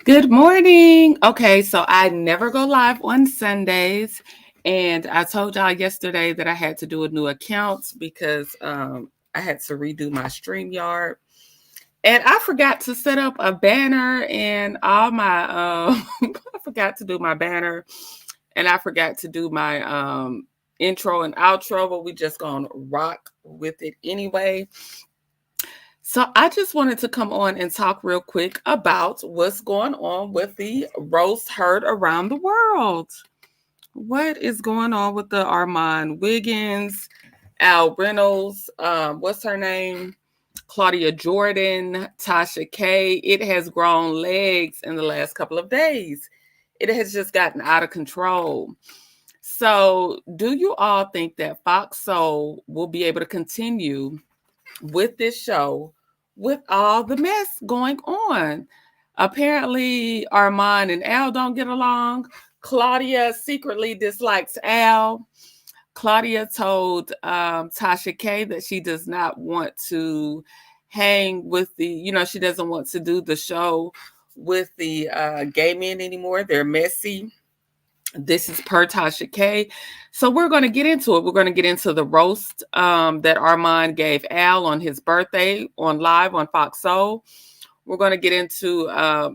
Good morning. Okay, so I never go live on Sundays. And I told y'all yesterday that I had to do a new account because I had to redo my StreamYard. And I forgot to set up a banner and all my I forgot to do my banner and I forgot to do my intro and outro, but we just gonna rock with it anyway. So I just wanted to come on and talk real quick about what's going on with the roast heard around the world. What is going on with the Armand Wiggins, Al Reynolds, what's her name? Claudia Jordan, Tasha K. It has grown legs in the last couple of days. It has just gotten out of control. So, do you all think that Fox Soul will be able to continue with this show with all the mess going on? Apparently, Armand and Al don't get along. Claudia secretly dislikes Al. Claudia told Tasha K that she does not want to hang with she doesn't want to do the show with the gay men anymore. They're messy. This is per Tasha K. So we're going to get into it. We're going to get into the roast that Armand gave Al on his birthday on live on Fox Soul. We're going to get into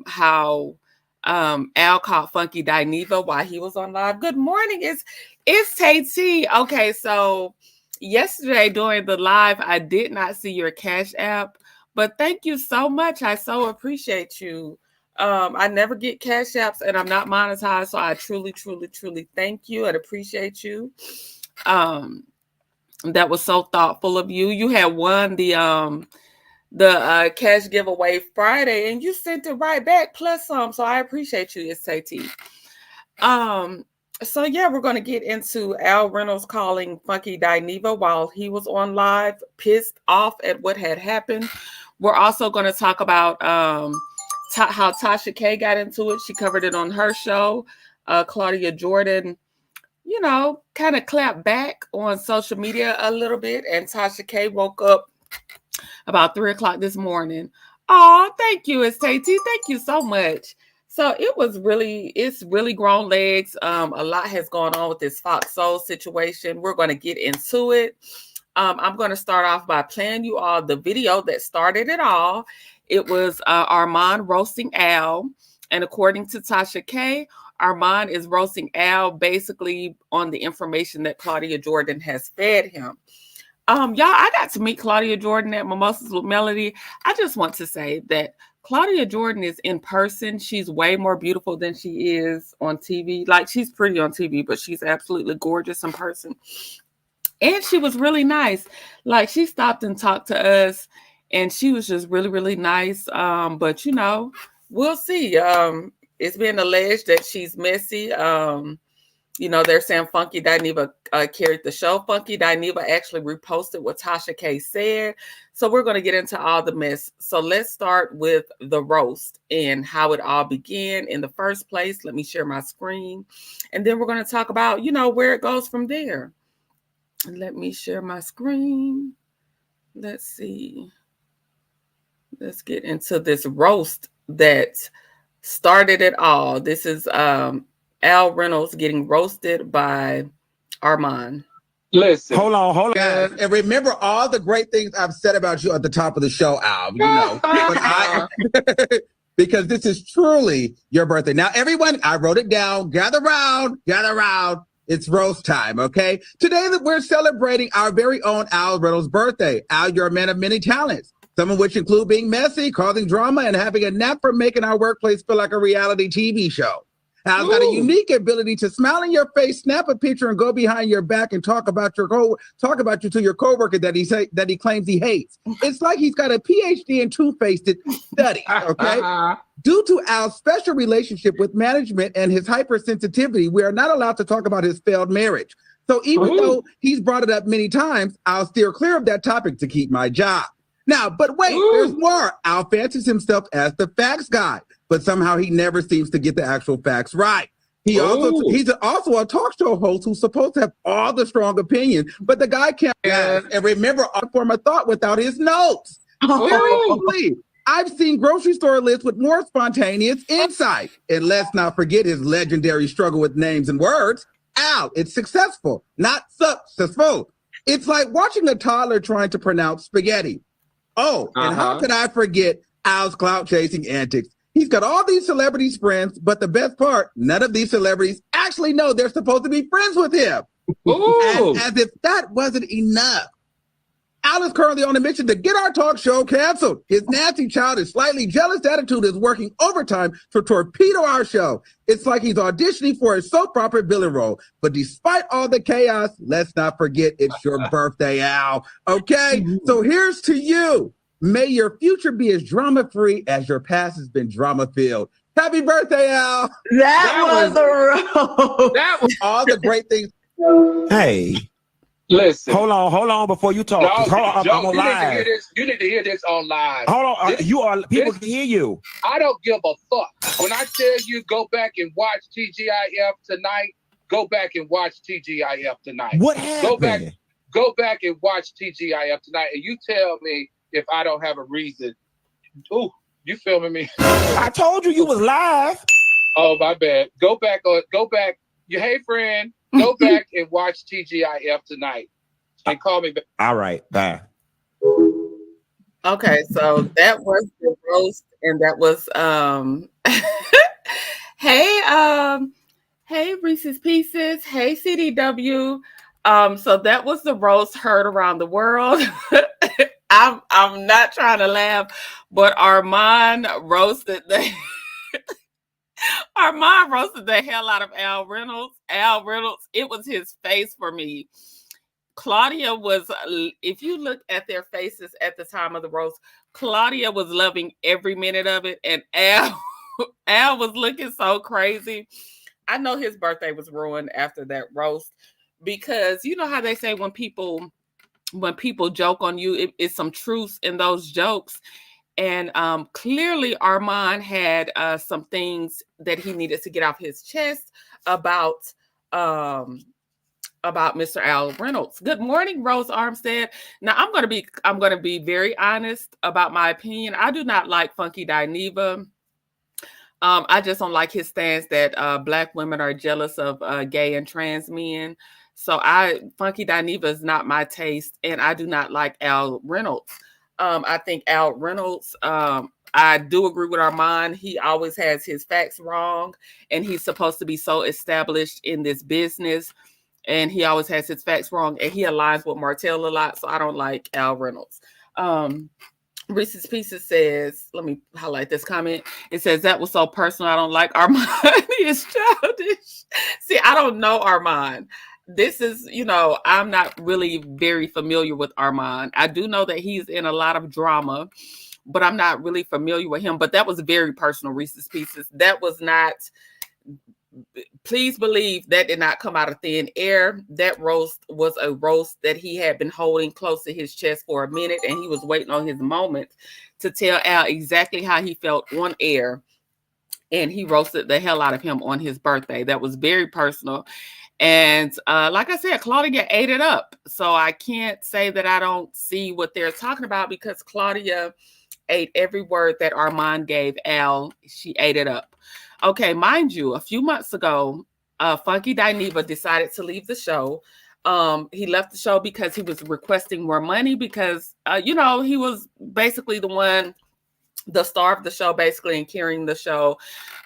how Al caught Funky Dineva while he was on live. Good morning. It's Tay T. Okay, so yesterday during the live, I did not see your Cash App, but thank you so much. I so appreciate you. I never get Cash Apps and I'm not monetized, so I truly, truly, truly thank you and appreciate you. That was so thoughtful of you. You had won the cash giveaway Friday and you sent it right back plus some, so I appreciate you. It's T. So yeah, we're going to get into Al Reynolds calling Funky Dineva while he was on live, pissed off at what had happened. We're also going to talk about how Tasha K got into it. She covered it on her show. Claudia Jordan, kind of clapped back on social media a little bit, and Tasha K woke up about 3:00 this morning. Oh, thank you, Estate. Thank you so much. So it's really grown legs. A lot has gone on with this Fox Soul situation. We're going to get into it. I'm going to start off by playing you all the video that started it all. It was Armand roasting Al. And according to Tasha K, Armand is roasting Al basically on the information that Claudia Jordan has fed him. Y'all, I got to meet Claudia Jordan at Mimosas with Melody. I just want to say that Claudia Jordan is in person. She's way more beautiful than she is on TV. Like, she's pretty on TV, but she's absolutely gorgeous in person. And she was really nice. Like, she stopped and talked to us, and she was just really, really nice. But, we'll see. It's been alleged that she's messy. They're saying Funky Dineva carried the show. Funky Dineva actually reposted what Tasha K said. So we're going to get into all the mess. So let's start with the roast and how it all began in the first place. Let me share my screen. And then we're going to talk about, where it goes from there. Let me share my screen. Let's see. Let's get into this roast that started it all. This is Al Reynolds getting roasted by Armand. Listen. Hold on. Guys, and remember all the great things I've said about you at the top of the show, Al. Because this is truly your birthday. Now, everyone, I wrote it down. Gather round. It's roast time, okay? Today we're celebrating our very own Al Reynolds' birthday. Al, you're a man of many talents, some of which include being messy, causing drama, and having a knack for making our workplace feel like a reality TV show. Al's got a unique ability to smile in your face, snap a picture, and go behind your back and talk about you to your coworker that he claims he hates. It's like he's got a PhD in two-faced studies, okay? Due to Al's special relationship with management and his hypersensitivity, we are not allowed to talk about his failed marriage. So even though he's brought it up many times, I'll steer clear of that topic to keep my job. Now, but wait, there's more. Al fancies himself as the facts guy, but somehow he never seems to get the actual facts right. He's also a talk show host who's supposed to have all the strong opinion, but the guy can't and remember our form of thought without his notes. Seriously, I've seen grocery store lists with more spontaneous insight. And let's not forget his legendary struggle with names and words. Al, it's successful, not successful. It's like watching a toddler trying to pronounce spaghetti. Oh, and how could I forget Al's clout chasing antics? He's got all these celebrities friends, but the best part, none of these celebrities actually know they're supposed to be friends with him. And as if that wasn't enough, Al is currently on a mission to get our talk show canceled. His nasty, childish, slightly jealous attitude is working overtime to torpedo our show. It's like he's auditioning for a soap opera villain role. But despite all the chaos, let's not forget it's your birthday, Al. Okay? So here's to you. May your future be as drama-free as your past has been drama-filled. Happy birthday, Al. That was the road. That was all the great things. Hey. Listen. Hold on before you talk. No, Hold on, I'm on live. You need to hear this on live. Hold on. People can hear you. I don't give a fuck. When I tell you go back and watch TGIF tonight, go back and watch TGIF tonight. What happened? Go back and watch TGIF tonight, and you tell me if I don't have a reason. Ooh, you filming me? I told you was live. Oh, my bad. Go back. Hey, friend. Go back and watch TGIF tonight and call me back. All right, bye. Okay, so that was the roast, and that was hey Reese's Pieces, hey CDW. So that was the roast heard around the world. I'm not trying to laugh, but Armand roasted the hell out of Al Reynolds. Al Reynolds, it was his face for me. Claudia was, if you look at their faces at the time of the roast, Claudia was loving every minute of it, and Al was looking so crazy. I know his birthday was ruined after that roast, because you know how they say when people joke on you, it's some truth in those jokes. And clearly Armand had some things that he needed to get off his chest about Mr. Al Reynolds. Good morning, Rose Armstead. Now I'm gonna be very honest about my opinion. I do not like Funky Dineva. I just don't like his stance that Black women are jealous of gay and trans men. So Funky Dineva is not my taste, and I do not like Al Reynolds. I think Al Reynolds, I do agree with Armand. He always has his facts wrong, and he's supposed to be so established in this business, and he always has his facts wrong, and he aligns with Martell a lot, so I don't like Al Reynolds. Reese's Pieces says, let me highlight this comment. It says, that was so personal. I don't like Armand. He is childish. See, I don't know Armand. This is, I'm not really very familiar with Armand. I do know that he's in a lot of drama, but I'm not really familiar with him. But that was very personal, Reese's Pieces. That was not, please believe that did not come out of thin air. That roast was a roast that he had been holding close to his chest for a minute, and he was waiting on his moment to tell Al exactly how he felt on air. And he roasted the hell out of him on his birthday. That was very personal. And like I said, Claudia ate it up. So I can't say that I don't see what they're talking about, because Claudia ate every word that Armand gave Al. She ate it up. Okay, mind you, a few months ago, Funky Dineva decided to leave the show. He left the show because he was requesting more money because, he was basically the star of the show, basically, and carrying the show.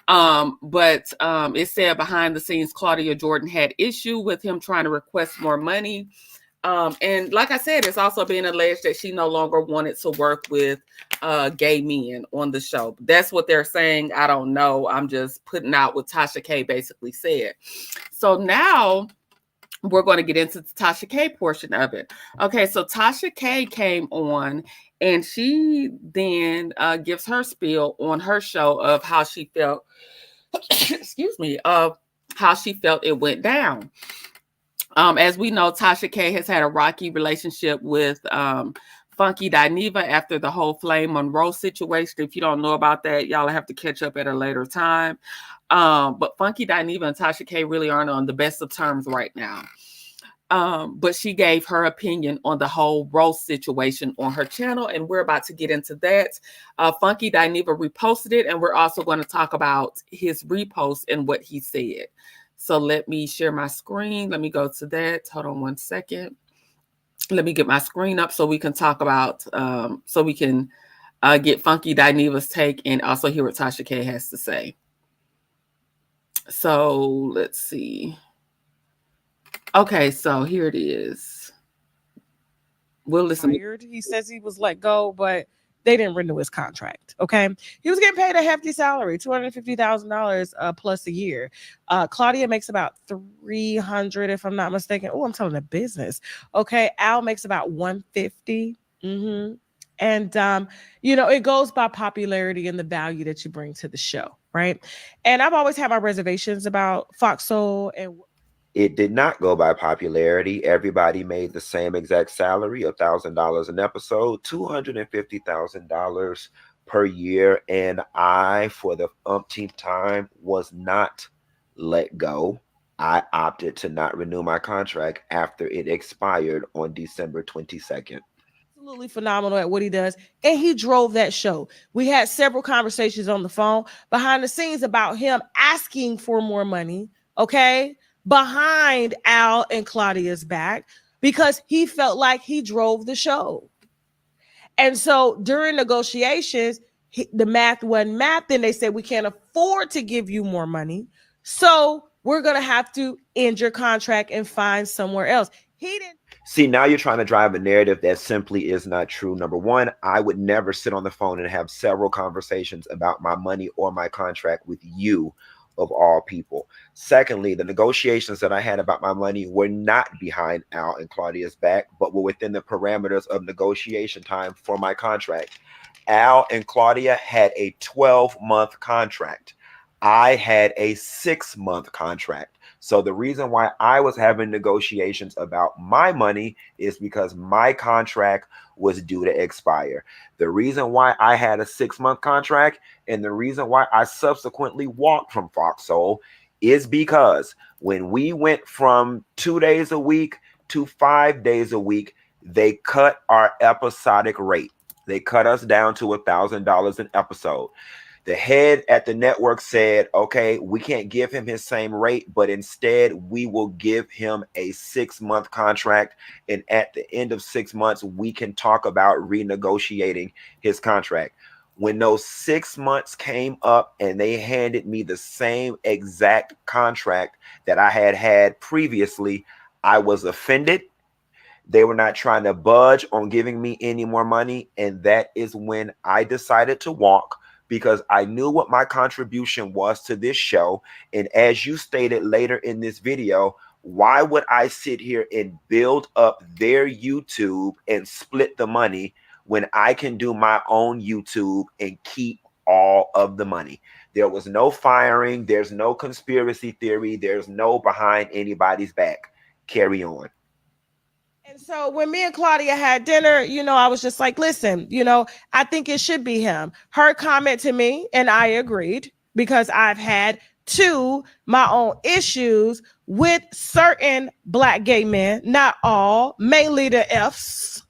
But it said behind the scenes, Claudia Jordan had issue with him trying to request more money. And like I said, it's also being alleged that she no longer wanted to work with gay men on the show. That's what they're saying. I don't know. I'm just putting out what Tasha K basically said. So now we're going to get into the Tasha K portion of it. Okay, so Tasha K came on, and she then gives her spiel on her show of how she felt, excuse me, of how she felt it went down. As we know, Tasha K has had a rocky relationship with Funky Dineva after the whole Flame Monroe situation. If you don't know about that, y'all have to catch up at a later time. But Funky Dineva and Tasha K really aren't on the best of terms right now. But she gave her opinion on the whole roast situation on her channel, and we're about to get into that. Funky Dineva reposted it, and we're also going to talk about his repost and what he said. So let me share my screen. Let me go to that. Hold on one second. Let me get my screen up so we can talk about, so we can get Funky Dineva's take and also hear what Tasha K has to say. So let's see. Okay, so here it is. We'll listen. He says he was let go, but they didn't renew his contract. Okay. He was getting paid a hefty salary, $250,000 plus a year. Claudia makes about $300, if I'm not mistaken. Oh, I'm telling the business. Okay. Al makes about $150. Mm-hmm. And, it goes by popularity and the value that you bring to the show. Right. And I've always had my reservations about Fox Soul and it did not go by popularity. Everybody made the same exact salary, $1,000 an episode, $250,000 per year. And I, for the umpteenth time, was not let go. I opted to not renew my contract after it expired on December 22nd. Absolutely phenomenal at what he does, and he drove that show. We had several conversations on the phone behind the scenes about him asking for more money, okay, behind Al and Claudia's back, because he felt like he drove the show. And so during negotiations, the math wasn't math. Then they said, we can't afford to give you more money, so we're going to have to end your contract and find somewhere else. He didn't. See, now you're trying to drive a narrative that simply is not true. Number one, I would never sit on the phone and have several conversations about my money or my contract with you, of all people. Secondly, the negotiations that I had about my money were not behind Al and Claudia's back, but were within the parameters of negotiation time for my contract. Al and Claudia had a 12-month contract. I had a 6-month contract. So the reason why I was having negotiations about my money is because my contract was due to expire. The reason why I had a 6-month contract and the reason why I subsequently walked from Fox Soul is because when we went from 2 days a week to 5 days a week, they cut our episodic rate. They cut us down to $1,000 an episode. The head at the network said, okay, we can't give him his same rate, but instead we will give him a 6-month contract. And at the end of 6 months, we can talk about renegotiating his contract. When those 6 months came up and they handed me the same exact contract that I had previously, I was offended. They were not trying to budge on giving me any more money. And that is when I decided to walk, because I knew what my contribution was to this show. And as you stated later in this video, why would I sit here and build up their YouTube and split the money when I can do my own YouTube and keep all of the money? There was no firing. There's no conspiracy theory. There's no behind anybody's back. Carry on. And so when me and Claudia had dinner, I was just like, listen, I think it should be him. Her comment to me, and I agreed, because I've had my own issues with certain Black gay men, not all, mainly the Fs.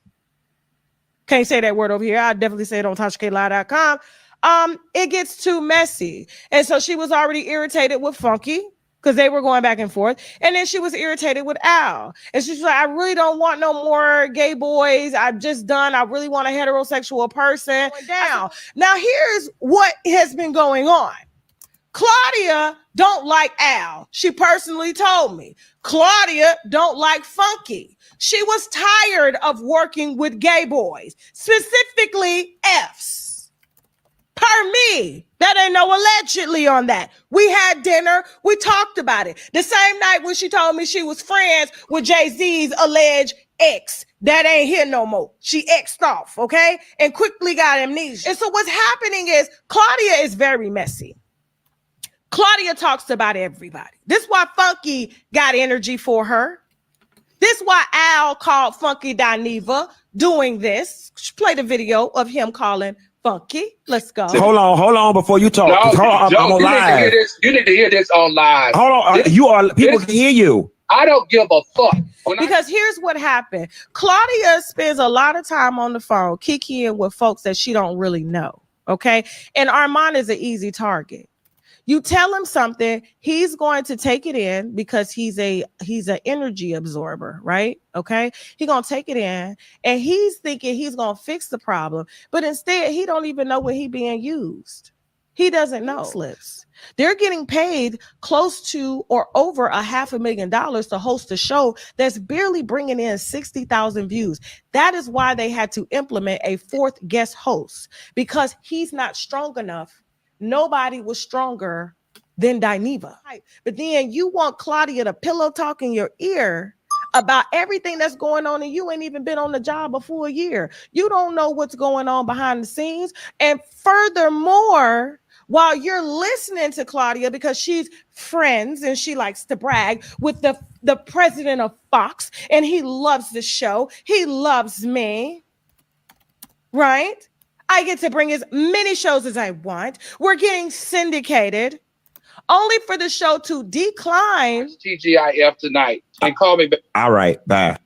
Can't say that word over here. I'll definitely say it on TashaKLive.com. It gets too messy. And so she was already irritated with Funky, because they were going back and forth. And then she was irritated with Al. And she's like, I really don't want no more gay boys. I really want a heterosexual person. Down. Now, here's what has been going on. Claudia don't like Al. She personally told me. Claudia don't like Funky. She was tired of working with gay boys, specifically Fs. Per me. That ain't no allegedly on that. We had dinner. We talked about it. The same night when she told me she was friends with Jay-Z's alleged ex. That ain't here no more. She X'd off, okay? And quickly got amnesia. And so what's happening is Claudia is very messy. Claudia talks about everybody. This is why Funky got energy for her. This is why Al called Funky Dineva doing this. Play the video of him calling Funky. Let's go. Hold on before you talk. No, I'm on live. You need to hear this on live. Hold on. People can hear you. I don't give a fuck. Because here's what happened. Claudia spends a lot of time on the phone kikiing with folks that she don't really know. Okay. And Armand is an easy target. You tell him something, he's going to take it in because he's an energy absorber, right? Okay. He's going to take it in and he's thinking he's going to fix the problem. But instead, he don't even know when he's being used. He doesn't know. Slips. They're getting paid close to or over $500,000 to host a show that's barely bringing in 60,000 views. That is why they had to implement a fourth guest host, because he's not strong enough. Nobody was stronger than Dineva. But then you want Claudia to pillow talk in your ear about everything that's going on, and you ain't even been on the job a full year. You don't know what's going on behind the scenes. And furthermore, while you're listening to Claudia because she's friends and she likes to brag with the president of Fox and he loves the show, he loves me, right? I get to bring as many shows as I want. We're getting syndicated, only for the show to decline. TGIF tonight and call me back. All right, bye.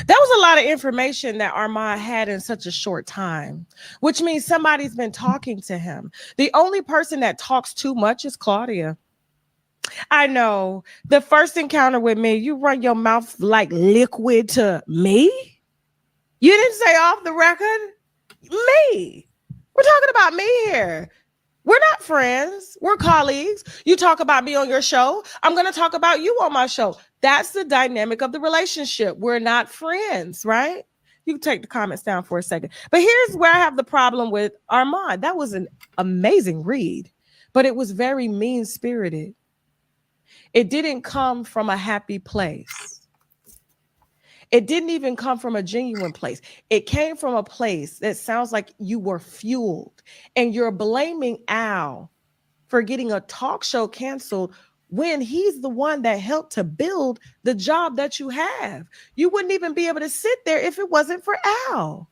That was a lot of information that Armand had in such a short time, which means somebody's been talking to him. The only person that talks too much is Claudia. I know. The first encounter with me, you run your mouth like liquid to me? You didn't say off the record? Me. We're talking about me here. We're not friends. We're colleagues. You talk about me on your show. I'm going to talk about you on my show. That's the dynamic of the relationship. We're not friends, right? You can take the comments down for a second. But here's where I have the problem with Armand. That was an amazing read, but it was very mean-spirited. It didn't come from a happy place. It didn't even come from a genuine place. It came from a place that sounds like you were fueled, and you're blaming Al for getting a talk show canceled when he's the one that helped to build the job that you have. You wouldn't even be able to sit there if it wasn't for Al.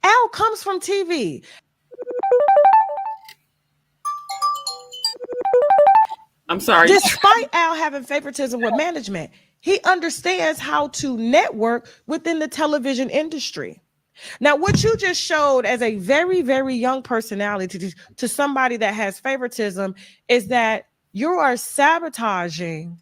Al comes from TV. I'm sorry. Despite Al having favoritism with management, he understands how to network within the television industry. Now, what you just showed as a very, very young personality to somebody that has favoritism is that you are sabotaging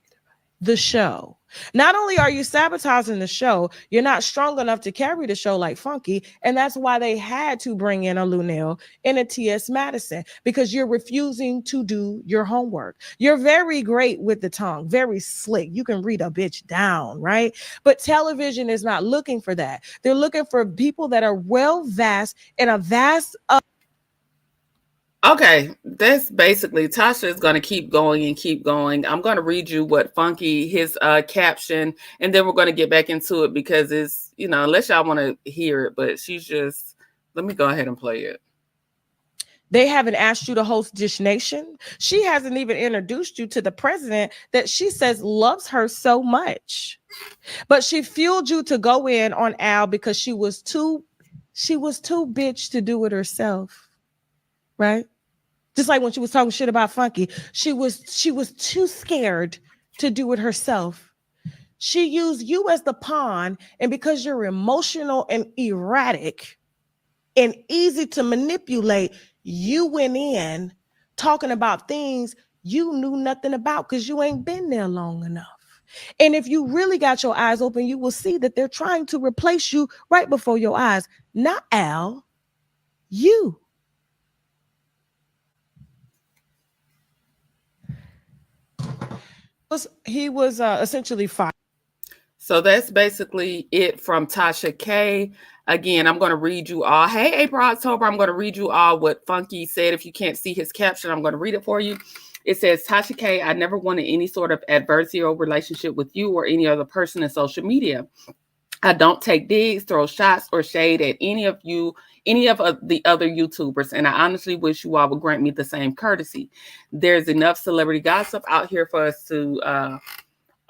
the show. Not only are you sabotaging the show, you're not strong enough to carry the show like Funky. And that's why they had to bring in a Lunel and a T.S. Madison, because you're refusing to do your homework. You're very great with the tongue, very slick. You can read a bitch down, right? But television is not looking for that. They're looking for people that are well-versed in a vast... Okay, that's basically Tasha is going to keep going and keep going. I'm going to read you what Funky, his caption, and then we're going to get back into it because it's, you know, unless y'all want to hear it, but she's just, let me go ahead and play it. They haven't asked you to host Dish Nation. She hasn't even introduced you to the president that she says loves her so much. But she fueled you to go in on Al because she was too bitch to do it herself. Right? Just like when she was talking shit about Funky, she was too scared to do it herself. She used you as the pawn, and because you're emotional and erratic and easy to manipulate, you went in talking about things you knew nothing about because you ain't been there long enough. And if you really got your eyes open, you will see that they're trying to replace you right before your eyes. Not Al, you. He was essentially fired. So that's basically it from Tasha K. Again, I'm going to read you all. Hey, April, October, I'm going to read you all what Funky said. If you can't see his caption, I'm going to read it for you. It says, Tasha K, I never wanted any sort of adversarial relationship with you or any other person in social media. I don't take digs, throw shots, or shade at any of the other YouTubers, and I honestly wish you all would grant me the same courtesy. There's enough celebrity gossip out here for us to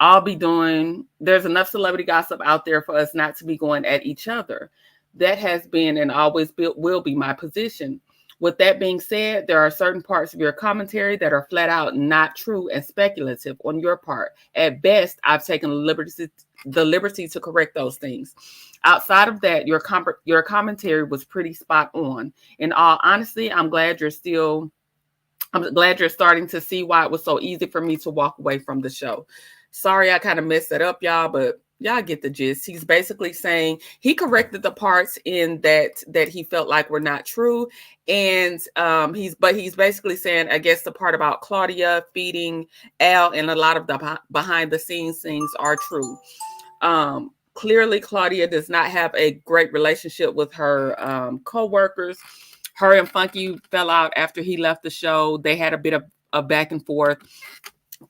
all be doing. There's enough celebrity gossip out there for us not to be going at each other. That has been and always will be my position. With that being said, there are certain parts of your commentary that are flat out not true and speculative on your part. At best, I've taken the liberty to correct those things. Outside of that, your commentary was pretty spot on. In all honesty, I'm glad you're starting to see why it was so easy for me to walk away from the show. Sorry, I kind of messed it up, y'all, but y'all get the gist. He's basically saying he corrected the parts in that he felt like were not true, and he's basically saying, I guess the part about Claudia feeding Al and a lot of the behind the scenes things are true. Clearly, Claudia does not have a great relationship with her co-workers. Her and Funky fell out after he left the show. They had a bit of a back and forth.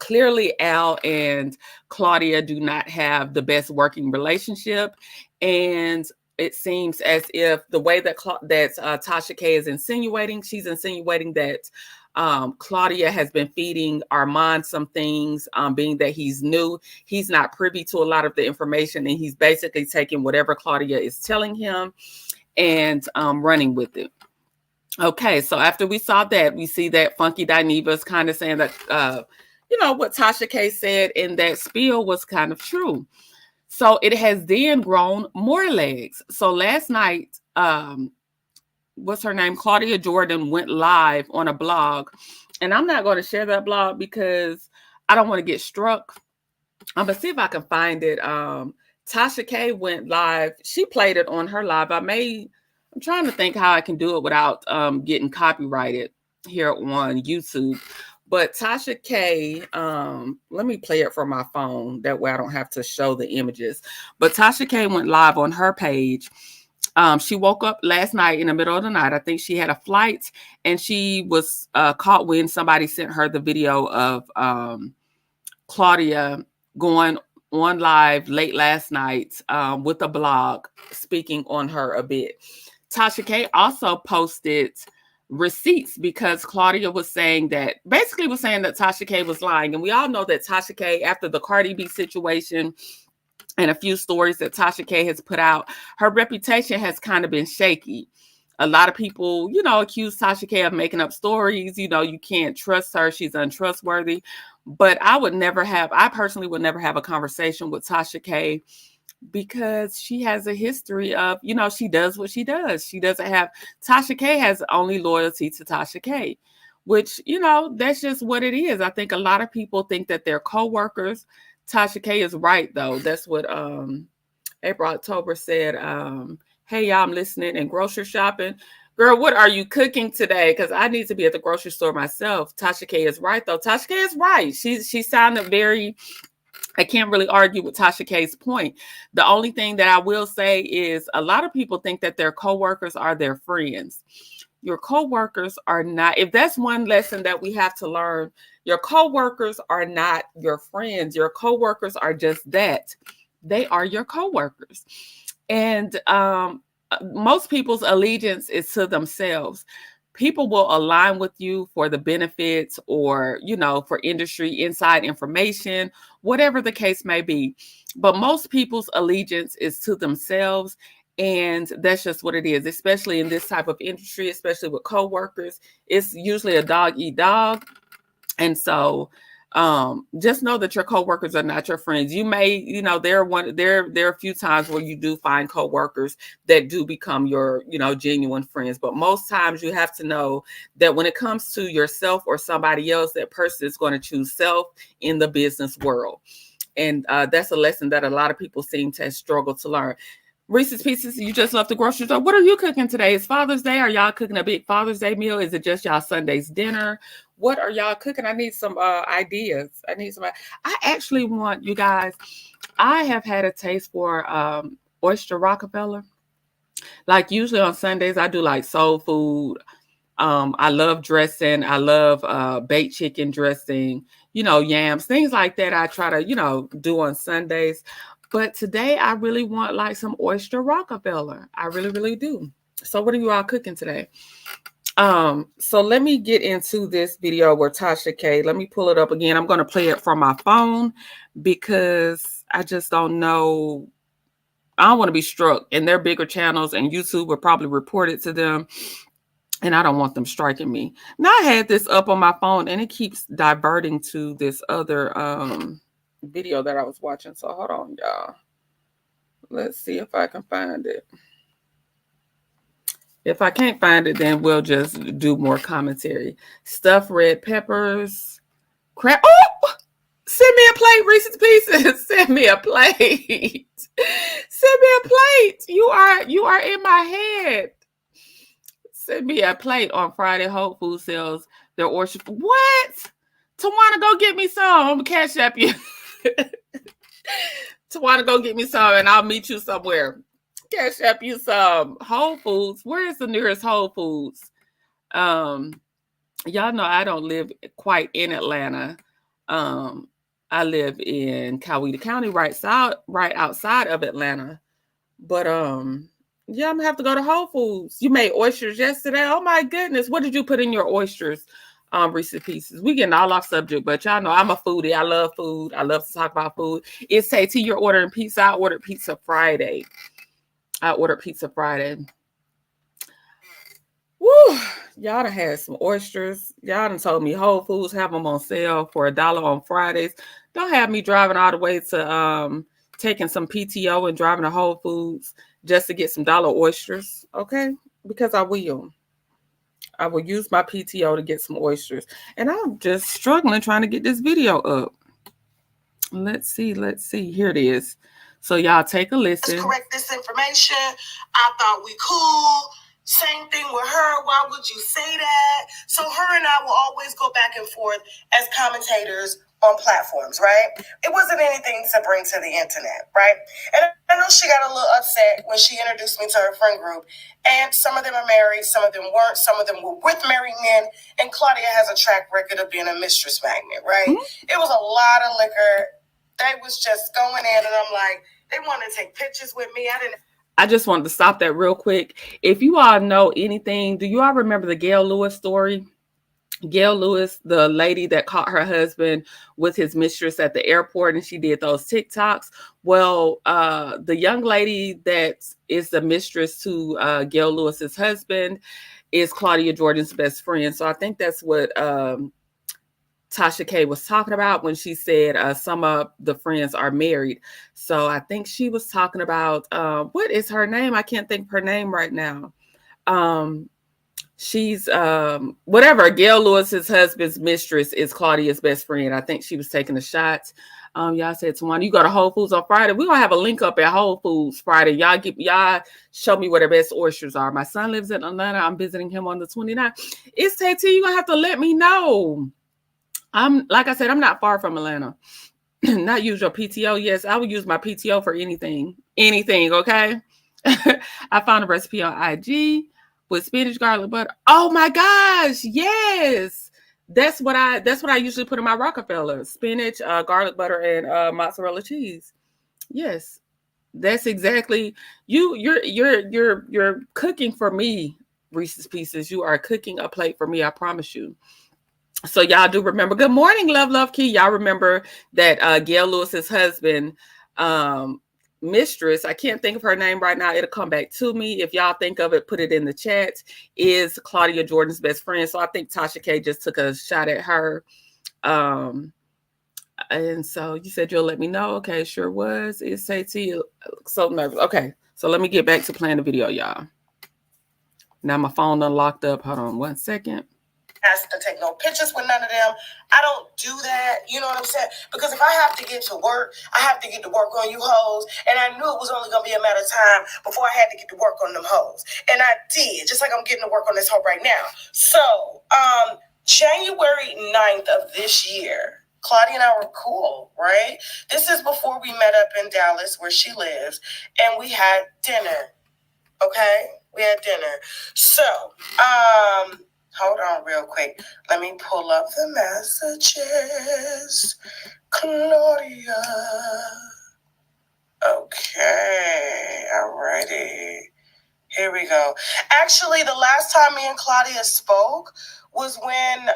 Clearly, Al and Claudia do not have the best working relationship, and it seems as if the way that Tasha K is insinuating, she's insinuating that Claudia has been feeding Armand some things, being that he's new. He's not privy to a lot of the information, and he's basically taking whatever Claudia is telling him and running with it. Okay, so after we saw that, we see that Funky Dineva is kind of saying that what Tasha K said in that spiel was kind of true. So it has then grown more legs. So last night, what's her name? Claudia Jordan went live on a blog. And I'm not going to share that blog because I don't want to get struck. I'm going to see if I can find it. Tasha K went live. She played it on her live. I'm trying to think how I can do it without getting copyrighted here on YouTube. But Tasha K, let me play it from my phone. That way I don't have to show the images. But Tasha K went live on her page. She woke up last night in the middle of the night. I think she had a flight, and she was caught when somebody sent her the video of Claudia going on live late last night with a blog speaking on her a bit. Tasha K also posted receipts because Claudia was saying that Tasha K was lying. And we all know that Tasha K, after the Cardi B situation and a few stories that Tasha K has put out, her reputation has kind of been shaky. A lot of people, accuse Tasha K of making up stories. You can't trust her. She's untrustworthy. But I personally would never have a conversation with Tasha K because she has a history of, she does what she does. Tasha K has only loyalty to Tasha K, which, that's just what it is. I think a lot of people think that they're co-workers. Tasha K is right, though. That's what April October said. Hey, y'all, I'm listening and grocery shopping. Girl, what are you cooking today? Because I need to be at the grocery store myself. Tasha K is right, though. Tasha K is right. She sounded very... I can't really argue with Tasha K's point. The only thing that I will say is a lot of people think that their coworkers are their friends. Your coworkers are not. If that's one lesson that we have to learn, your coworkers are not your friends. Your coworkers are just that. They are your coworkers. And most people's allegiance is to themselves. People will align with you for the benefits or, for industry inside information, whatever the case may be. But most people's allegiance is to themselves. And that's just what it is, especially in this type of industry, especially with coworkers. It's usually a dog eat dog. And so just know that your coworkers are not your friends. You may, there are a few times where you do find coworkers that do become your, genuine friends. But most times you have to know that when it comes to yourself or somebody else, that person is going to choose self in the business world. And that's a lesson that a lot of people seem to struggle to learn. Reese's Pieces, you just left the grocery store. What are you cooking today? It's Father's Day. Are y'all cooking a big Father's Day meal? Is it just y'all Sunday's dinner? What are y'all cooking? I need some ideas. I actually want you guys. I have had a taste for oyster Rockefeller. Like usually on Sundays, I do like soul food. I love dressing. I love baked chicken dressing, yams, things like that. I try to, do on Sundays. But today I really want like some oyster Rockefeller. I really, really do. So what are you all cooking today? So let me get into this video where Tasha K, let me pull it up again. I'm going to play it from my phone because I just don't know. I don't want to be struck, and their bigger channels and YouTube will probably report it to them. and I don't want them striking me. Now I had this up on my phone and it keeps diverting to this other video that I was watching. So hold on, y'all. Let's see if I can find it. If I can't find it, then we'll just do more commentary. Stuffed red peppers. Crap. Oh! Send me a plate, Reese's Pieces. Send me a plate. Send me a plate. You are in my head. Send me a plate on Friday. Whole Food sells their oysters. What? Tawana, go get me some. I'm gonna cash app you. Tawana, go get me some, and I'll meet you somewhere. Cash app you some. Whole Foods. Where is the nearest Whole Foods? Y'all know I don't live quite in Atlanta. I live in Coweta County, right outside of Atlanta. But yeah, I'm gonna have to go to Whole Foods. You made oysters yesterday. Oh my goodness. What did you put in your oysters? Reese's Pieces. We getting all off subject, but y'all know I'm a foodie. I love food. I love to talk about food. It's Tay T, you're ordering pizza. I ordered pizza Friday. Woo! Y'all done had some oysters. Y'all done told me Whole Foods have them on sale for $1 on Fridays. Don't have me driving all the way to taking some PTO and driving to Whole Foods just to get some dollar oysters, okay? Because I will use my PTO to get some oysters. And I'm just struggling trying to get this video up. Let's see. Here it is. So y'all take a listen. Correct this information. I thought we cool. Same thing with her. Why would you say that? So her and I will always go back and forth as commentators on platforms, right? It wasn't anything to bring to the internet, right? And I know she got a little upset when she introduced me to her friend group. And some of them are married, some of them weren't, some of them were with married men. And Claudia has a track record of being a mistress magnet, right? Mm-hmm. It was a lot of liquor. They was just going in, and I'm like, they wanted to take pictures with me. I just wanted to stop that real quick. If you all know anything, do you all remember the Gail Lewis story? Gail Lewis, the lady that caught her husband with his mistress at the airport, and she did those TikToks. Well, the young lady that is the mistress to Gail Lewis's husband is Claudia Jordan's best friend. So I think that's what Tasha K was talking about when she said some of the friends are married. So I think she was talking about what is her name? I can't think of her name right now. She's whatever. Gail Lewis's husband's mistress is Claudia's best friend. I think she was taking a shot. Y'all said, Tawana, you go to Whole Foods on Friday. We're gonna have a link up at Whole Foods Friday. Y'all show me where the best oysters are. My son lives in Atlanta. I'm visiting him on the 29th. It's Tay T. You're gonna have to let me know. Like I said, I'm not far from Atlanta. Not use your PTO. Yes, I would use my PTO for anything. Anything, okay? I found a recipe on IG with spinach, garlic butter. Oh my gosh, yes. That's what I usually put in my Rockefeller. Spinach, garlic butter, and mozzarella cheese. Yes. That's exactly you're cooking for me, Reese's Pieces. You are cooking a plate for me, I promise you. So y'all do remember. Good morning, Love Key. Y'all remember that Gail Lewis's husband, mistress, I can't think of her name right now. It'll come back to me. If y'all think of it, put it in the chat. Is Claudia Jordan's best friend. So I think Tasha K just took a shot at her. And so you said you'll let me know. Okay, sure was. It's T. So nervous. Okay, so let me get back to playing the video, y'all. Now my phone unlocked up. Hold on 1 second. Asked to take no pictures with none of them. I don't do that. You know what I'm saying? Because if I have to get to work, I have to get to work on you hoes. And I knew it was only going to be a matter of time before I had to get to work on them hoes. And I did, just like I'm getting to work on this hoe right now. So, January 9th of this year, Claudia and I were cool, right? This is before we met up in Dallas where she lives. And we had dinner. Okay? We had dinner. So, hold on real quick. Let me pull up the messages. Claudia. Okay. Alrighty. Here we go. Actually, the last time me and Claudia spoke was when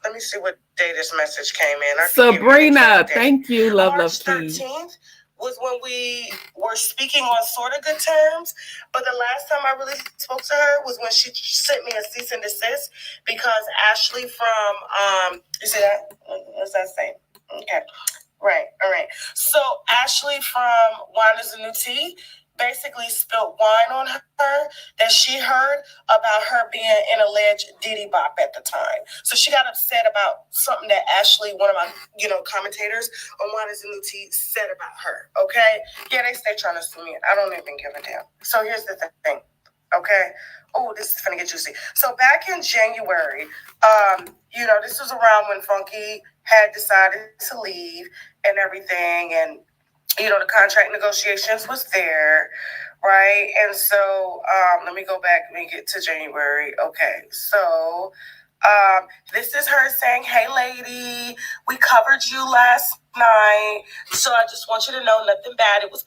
let me see what day this message came in. Sabrina, thank you. Love March Key. 13th. was when we were speaking on sort of good terms. But the last time I really spoke to her was when she sent me a cease and desist because Ashley from you see that? What's that saying? Okay. Right. All right. So Ashley from Wine is a New Tea basically spilled wine on her that she heard about her being an alleged Diddy Bop at the time. So she got upset about something that Ashley, one of my, commentators on Wine is a New Tea, said about her. Okay? Yeah, they stay trying to sue me. I don't even give a damn. So here's the thing. Okay? Oh, this is gonna get juicy. So back in January, this was around when Funky had decided to leave and everything, and the contract negotiations was there, right? And so let me go back and get to January. Okay, so this is her saying, "Hey, lady, we covered you last night, so I just want you to know nothing bad. It was."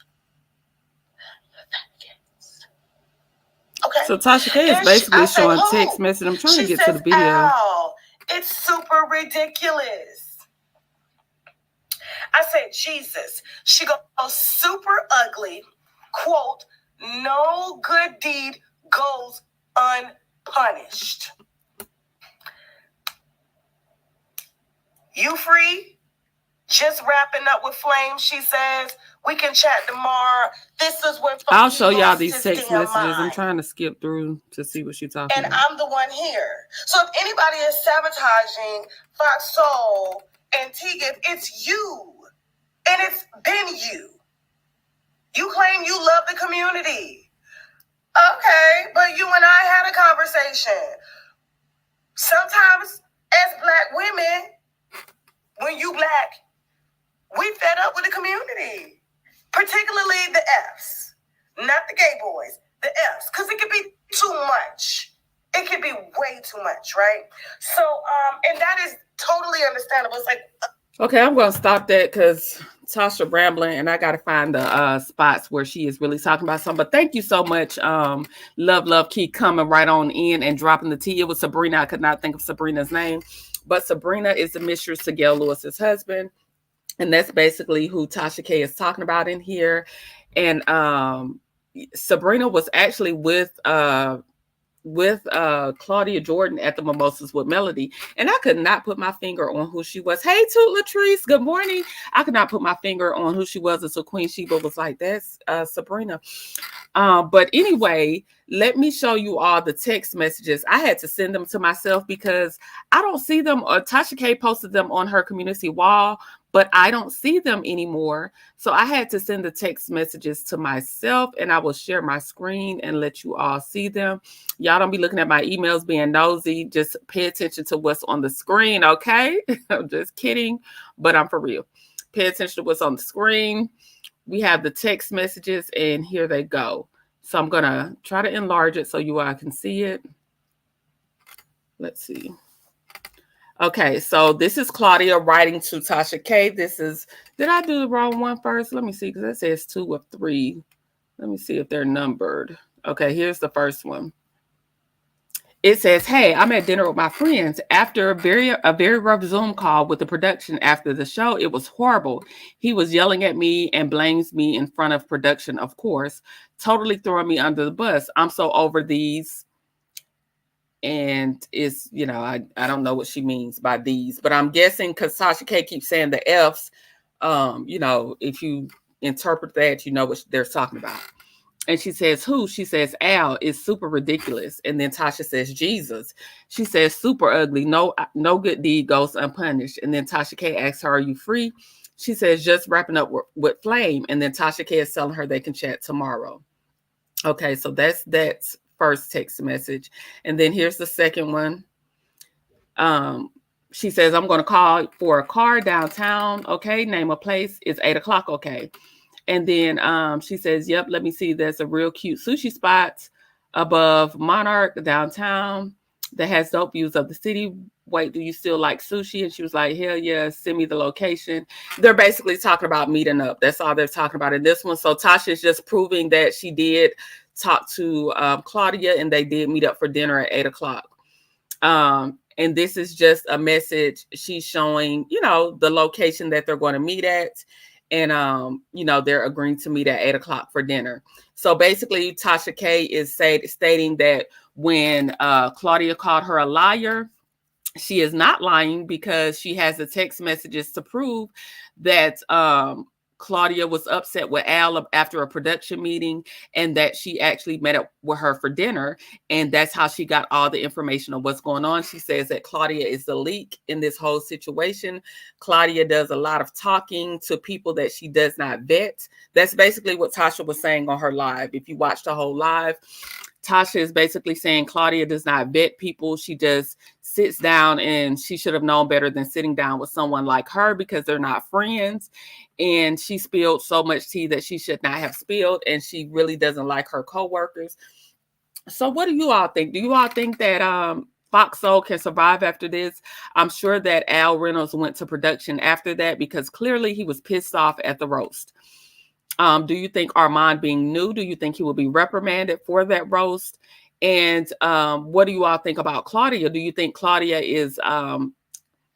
Okay. So Tasha K is basically showing text message. I'm trying to get to the video. Al, it's super ridiculous. I said, Jesus. She goes, super ugly. Quote, no good deed goes unpunished. You free? Just wrapping up with Flame, she says. We can chat tomorrow. This is when I'll show y'all these text messages. I'm trying to skip through to see what she's talking about. And I'm the one here. So if anybody is sabotaging Fox Soul and T-Gift, it's you. And it's been you. You claim you love the community. Okay, but you and I had a conversation. Sometimes as Black women, when you Black, we fed up with the community. Particularly the Fs. Not the gay boys, the Fs. Because it could be too much. It could be way too much, right? So, and that is totally understandable. It's like... Okay, I'm going to stop that because Tasha rambling and I got to find the spots where she is really talking about something. But thank you so much. Love, keep coming right on in and dropping the tea. It was Sabrina. I could not think of Sabrina's name. But Sabrina is the mistress to Gail Lewis's husband. And that's basically who Tasha K is talking about in here. And Sabrina was actually with Claudia Jordan at the Mimosas with Melody, and I could not put my finger on who she was. Hey, Toot Latrice, good morning. I could not put my finger on who she was until Queen Sheba was like, that's Sabrina. But anyway, let me show you all the text messages. I had to send them to myself because I don't see them. Tasha K posted them on her community wall, but I don't see them anymore. So I had to send the text messages to myself, and I will share my screen and let you all see them. Y'all don't be looking at my emails being nosy. Just pay attention to what's on the screen, okay? I'm just kidding, but I'm for real. Pay attention to what's on the screen. We have the text messages, and here they go. So I'm going to try to enlarge it so you all can see it. Let's see. Okay, so this is Claudia writing to Tasha K. Did I do the wrong one first? Let me see, because that says 2 of 3. Let me see if they're numbered. Okay, here's the first one. It says, hey, I'm at dinner with my friends. After a very rough Zoom call with the production after the show, it was horrible. He was yelling at me and blames me in front of production, of course, totally throwing me under the bus. I'm so over these. And it's, I don't know what she means by these, but I'm guessing because Tasha K keeps saying the F's, if you interpret that, you know what they're talking about. And she says, who? She says, Al is super ridiculous. And then Tasha says, Jesus. She says, super ugly. No good deed goes unpunished. And then Tasha K asks her, are you free? She says, just wrapping up with Flame. And then Tasha K is telling her they can chat tomorrow. Okay, so that's first text message. And then here's the second one. She says, I'm going to call for a car downtown. Okay, name a place. It's 8:00. Okay. And then she says, yep, let me see. There's a real cute sushi spot above Monarch downtown that has dope views of the city. Wait, do you still like sushi? And she was like, hell yeah, send me the location. They're basically talking about meeting up. That's all they're talking about in this one. So Tasha is just proving that she did talk to Claudia and they did meet up for dinner at 8:00. And this is just a message. She's showing, the location that they're going to meet at. and they're agreeing to meet at 8 o'clock for dinner. So basically, Tasha K is stating that when Claudia called her a liar, she is not lying, because she has the text messages to prove that Claudia was upset with Al after a production meeting, and that she actually met up with her for dinner. And that's how she got all the information of what's going on. She says that Claudia is the leak in this whole situation. Claudia does a lot of talking to people that she does not vet. That's basically what Tasha was saying on her live. If you watch the whole live, Tasha is basically saying Claudia does not vet people. She just sits down, and she should have known better than sitting down with someone like her, because they're not friends. And she spilled so much tea that she should not have spilled. And she really doesn't like her coworkers. So what do you all think? Do you all think that Fox Soul can survive after this? I'm sure that Al Reynolds went to production after that, because clearly he was pissed off at the roast. Do you think Armand, being new, do you think he will be reprimanded for that roast? And what do you all think about Claudia? Do you think Claudia is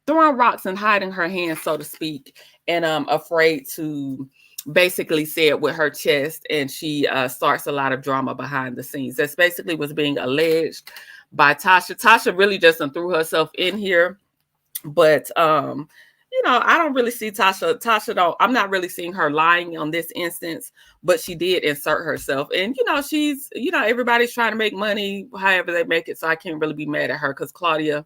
throwing rocks and hiding her hands, so to speak, and afraid to basically say it with her chest, and she starts a lot of drama behind the scenes? That's basically what's being alleged by Tasha. Tasha really just threw herself in here, but I don't really see Tasha, I'm not really seeing her lying on this instance, but she did insert herself. And, she's, everybody's trying to make money however they make it. So I can't really be mad at her, because Claudia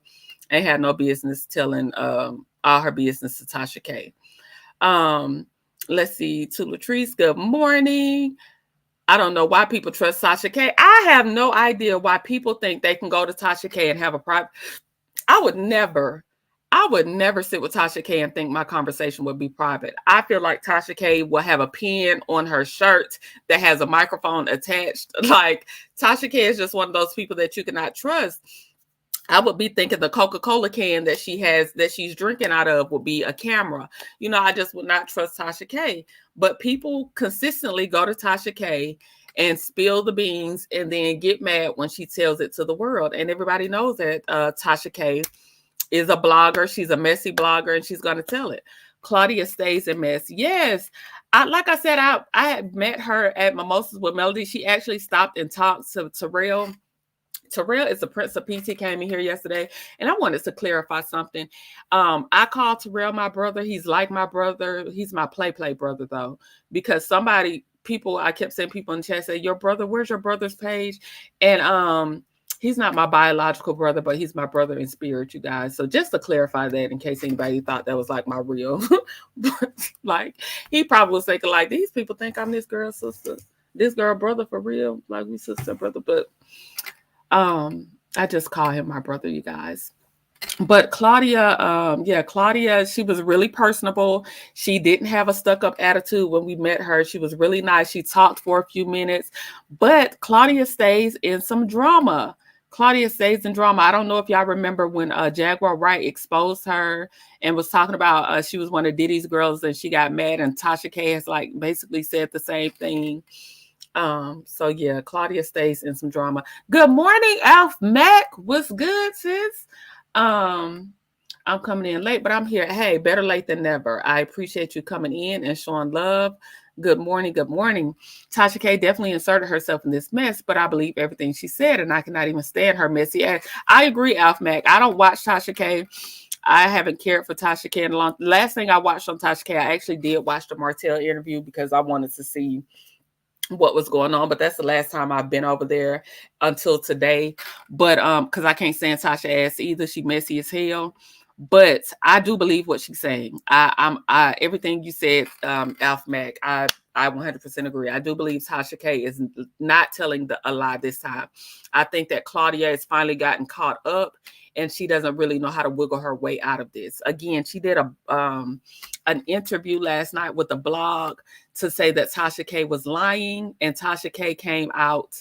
ain't had no business telling all her business to Tasha K. Let's see. To Latrice, good morning. I don't know why people trust Tasha K. I have no idea why people think they can go to Tasha K and have a private. I would never sit with Tasha K and think my conversation would be private. I feel like Tasha K will have a pen on her shirt that has a microphone attached. Like, Tasha K is just one of those people that you cannot trust. I would be thinking the Coca-Cola can that she's drinking out of would be a camera. I just would not trust Tasha K. But people consistently go to Tasha K and spill the beans, and then get mad when she tells it to the world. And everybody knows that Tasha K is a blogger. She's a messy blogger, and she's going to tell it. Claudia stays in mess. Yes. Like I said, I had met her at Mimosas with Melody. She actually stopped and talked to Terrell. Terrell is the Prince of PT, came in here yesterday, and I wanted to clarify something. I call Terrell my brother. He's like my brother. He's my play brother, though, because I kept saying, people in the chat say, your brother, where's your brother's page? And he's not my biological brother, but he's my brother in spirit, you guys. So just to clarify that, in case anybody thought that was like my real, like, he probably was thinking, like, these people think I'm this girl's sister, this girl brother for real, like we sister brother. But I just call him my brother, you guys. But Claudia, Claudia, she was really personable. She didn't have a stuck-up attitude when we met her. She was really nice. She talked for a few minutes, but Claudia stays in some drama. Claudia stays in drama. I don't know if y'all remember when Jaguar Wright exposed her and was talking about she was one of Diddy's girls, and she got mad, and Tasha K has like basically said the same thing. So yeah, Claudia stays in some drama. Good morning, Alf Mac. What's good, sis? I'm coming in late, but I'm here. Hey, better late than never. I appreciate you coming in and showing love. Good morning. Good morning. Tasha K definitely inserted herself in this mess, but I believe everything she said, and I cannot even stand her messy ass. I agree, Alf Mac. I don't watch Tasha K. I haven't cared for Tasha K in a long. Last thing I watched on Tasha K, I actually did watch the Martell interview because I wanted to see what was going on, but that's the last time I've been over there until today. But because I can't stand Tasha ass either. She messy as hell. But I do believe what she's saying. I everything you said, Alf Mac, I 100% agree. I do believe Tasha K is not telling a lie this time. I think that Claudia has finally gotten caught up, and she doesn't really know how to wiggle her way out of this. Again, she did an interview last night with a blog to say that Tasha K was lying, and Tasha K came out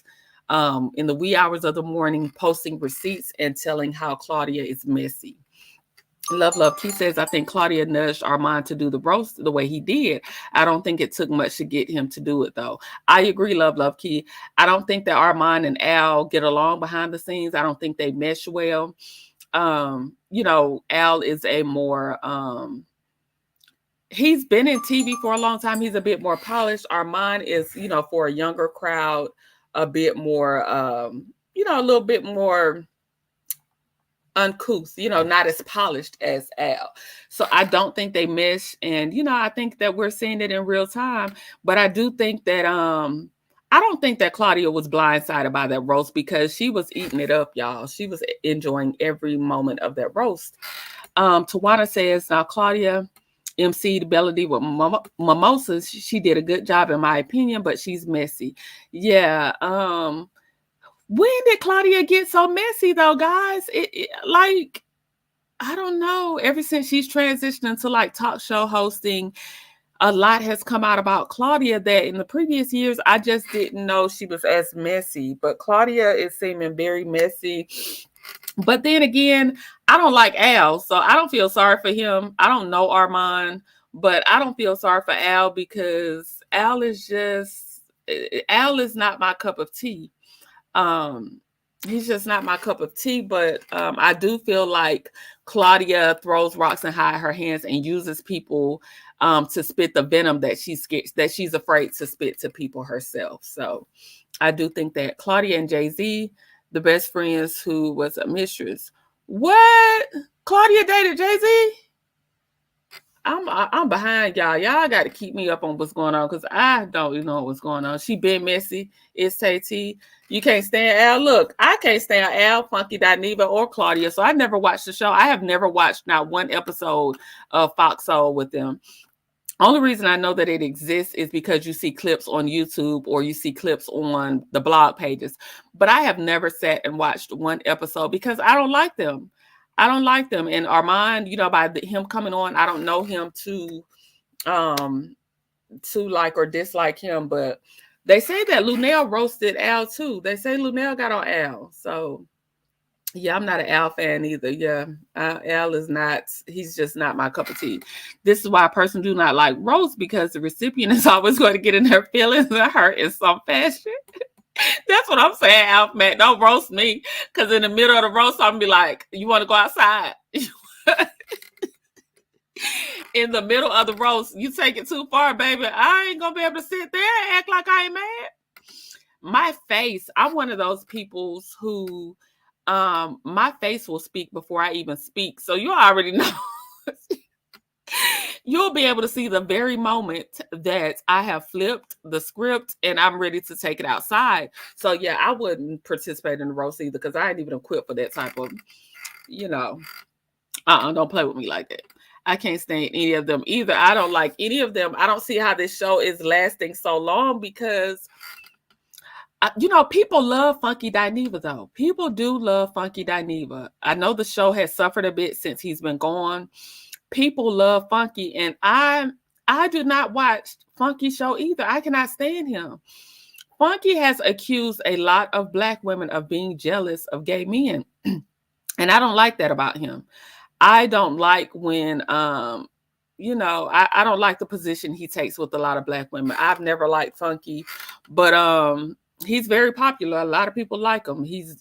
in the wee hours of the morning posting receipts and telling how Claudia is messy. Love Key says, I think Claudia nudged Armand to do the roast the way he did. I don't think it took much to get him to do it, though. I agree, Love Key. I don't think that Armand and Al get along behind the scenes. I don't think they mesh well. Al is a more he's been in TV for a long time. He's a bit more polished. Armand is, for a younger crowd, a bit more, a little bit more uncouth, not as polished as Al. So I don't think they mesh. And, I think that we're seeing it in real time. But I do think that I don't think that Claudia was blindsided by that roast because she was eating it up, y'all. She was enjoying every moment of that roast. Tawana says, now Claudia MC'd Melody with mimosas. She did a good job in my opinion, but she's messy. Yeah. When did Claudia get so messy though, guys? Like, I don't know. Ever since she's transitioned to like talk show hosting, a lot has come out about Claudia that in the previous years, I just didn't know she was as messy. But Claudia is seeming very messy. But then again, I don't like Al, so I don't feel sorry for him. I don't know Armand, but I don't feel sorry for Al because Al is not my cup of tea. He's just not my cup of tea, but I do feel like Claudia throws rocks and hide her hands and uses people to spit the venom that she's afraid to spit to people herself. So I do think that Claudia and Jay-Z, the best friends who was a mistress. What? Claudia dated Jay-Z? I'm behind y'all. Y'all got to keep me up on what's going on because I don't even know what's going on. She been messy. It's Tay-T. You can't stand Al. Look, I can't stand Al, Funky Dineva, or Claudia. So I never watched the show. I have never watched not one episode of Fox Soul with them. Only reason I know that it exists is because you see clips on YouTube or you see clips on the blog pages. But I have never sat and watched one episode because I don't like them. I don't like them. And Armand, by him coming on, I don't know him to like or dislike him. But they say that Lunel roasted Al too. They say Lunel got on Al. So yeah, I'm not an Al fan either. Yeah, Al is not. He's just not my cup of tea. This is why a person do not like roast because the recipient is always going to get in their feelings and hurt in some fashion. That's what I'm saying, Alf Mac. Don't roast me because in the middle of the roast, I'm gonna be like, "You want to go outside?" In the middle of the roast, you take it too far, baby. I ain't gonna be able to sit there and act like I ain't mad. My face. I'm one of those peoples who. My face will speak before I even speak. So you already know. You'll be able to see the very moment that I have flipped the script and I'm ready to take it outside. So yeah, I wouldn't participate in the roast either because I ain't even equipped for that type of, don't play with me like that. I can't stand any of them either. I don't like any of them. I don't see how this show is lasting so long because people love Funky Dineva, though. People do love Funky Dineva. I know the show has suffered a bit since he's been gone. People love Funky, and I do not watch Funky show either. I cannot stand him. Funky has accused a lot of Black women of being jealous of gay men, and I don't like that about him. I don't like when, I don't like the position he takes with a lot of Black women. I've never liked Funky, but he's very popular. A lot of people like him. He's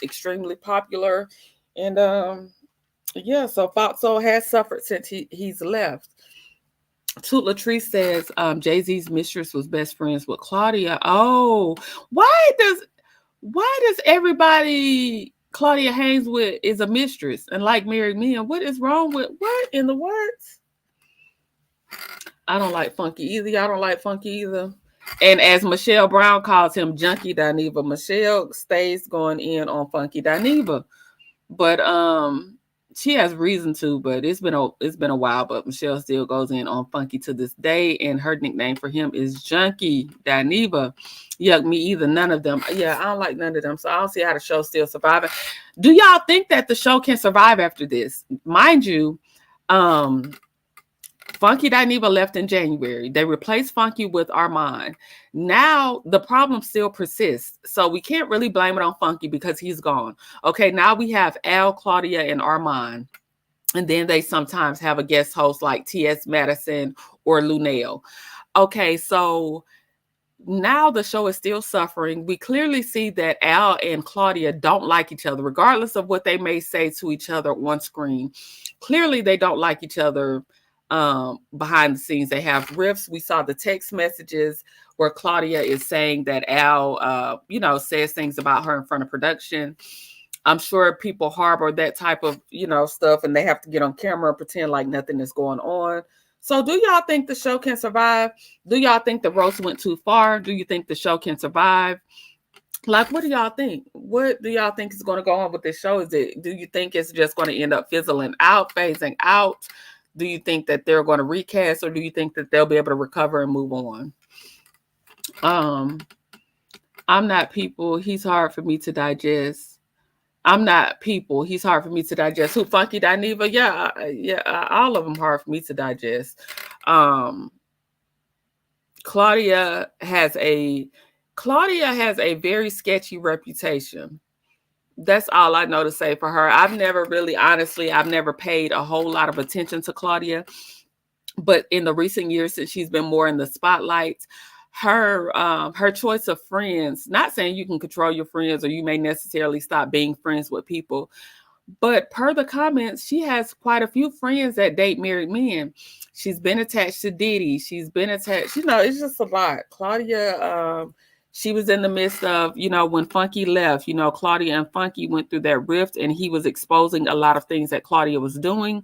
extremely popular. And so Fox Soul has suffered since he's left. Toot Latrice says Jay-Z's mistress was best friends with Claudia. Oh, why does everybody Claudia hangs with is a mistress and like married men? What is wrong with what in the words? I don't like Funky either. Y'all don't like Funky either. And as Michelle Brown calls him Junkie Dineva, Michelle stays going in on Funky Dineva. But she has reason to, but it's been a while, but Michelle still goes in on Funky to this day, and her nickname for him is Junkie Dineva. Yuck, me either. None of them. Yeah, I don't like none of them, so I don't see how the show's still surviving. Do y'all think that the show can survive after this? Mind you, Funky Dineva left in January. They replaced Funky with Armand. Now the problem still persists. So we can't really blame it on Funky because he's gone. Okay, now we have Al, Claudia, and Armand. And then they sometimes have a guest host like T.S. Madison or Lunel. Okay, so now the show is still suffering. We clearly see that Al and Claudia don't like each other, regardless of what they may say to each other on screen. Clearly, they don't like each other behind the scenes. They have riffs. We saw the text messages where Claudia is saying that Al, says things about her in front of production. I'm sure people harbor that type of, stuff, and they have to get on camera and pretend like nothing is going on. So do y'all think the show can survive? Do y'all think the roast went too far? Do you think the show can survive? Like, what do y'all think? What do y'all think is going to go on with this show? Do you think it's just going to end up fizzling out, phasing out? Do you think that they're going to recast, or do you think that they'll be able to recover and move on? I'm not people. He's hard for me to digest. I'm not people. He's hard for me to digest. Who, Funky Dineva? Yeah, all of them hard for me to digest. Claudia has a very sketchy reputation. That's all I know to say for her. I've never paid a whole lot of attention to Claudia, but in the recent years since she's been more in the spotlight, her choice of friends, not saying you can control your friends or you may necessarily stop being friends with people, but per the comments, she has quite a few friends that date married men. She's been attached to Diddy. She's been attached, it's just a lot. Claudia, she was in the midst of, when Funky left, Claudia and Funky went through that rift, and he was exposing a lot of things that Claudia was doing.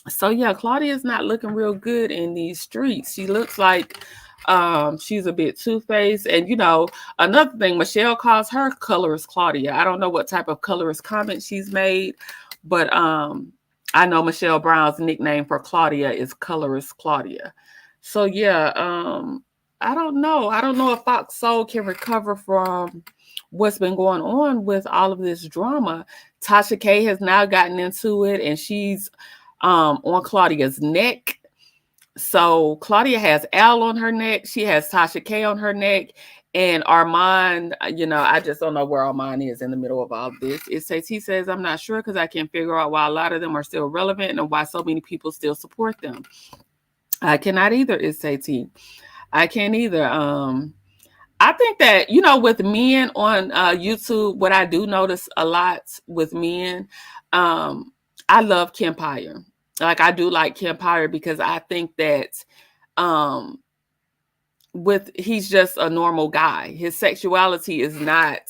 So yeah, Claudia's not looking real good in these streets. She looks like she's a bit two-faced. And another thing, Michelle calls her colorist Claudia. I don't know what type of colorist comment she's made, but I know Michelle Brown's nickname for Claudia is colorist Claudia. So yeah, I don't know. I don't know if Fox Soul can recover from what's been going on with all of this drama. Tasha K has now gotten into it, and she's on Claudia's neck. So Claudia has Al on her neck. She has Tasha K on her neck. And Armand, I just don't know where Armand is in the middle of all of this. He says, I'm not sure because I can't figure out why a lot of them are still relevant and why so many people still support them. I cannot either, I can't either. I think that, with men on YouTube, what I do notice a lot with men, I love Kempire. Like, I do like Kempire because I think that he's just a normal guy. His sexuality is not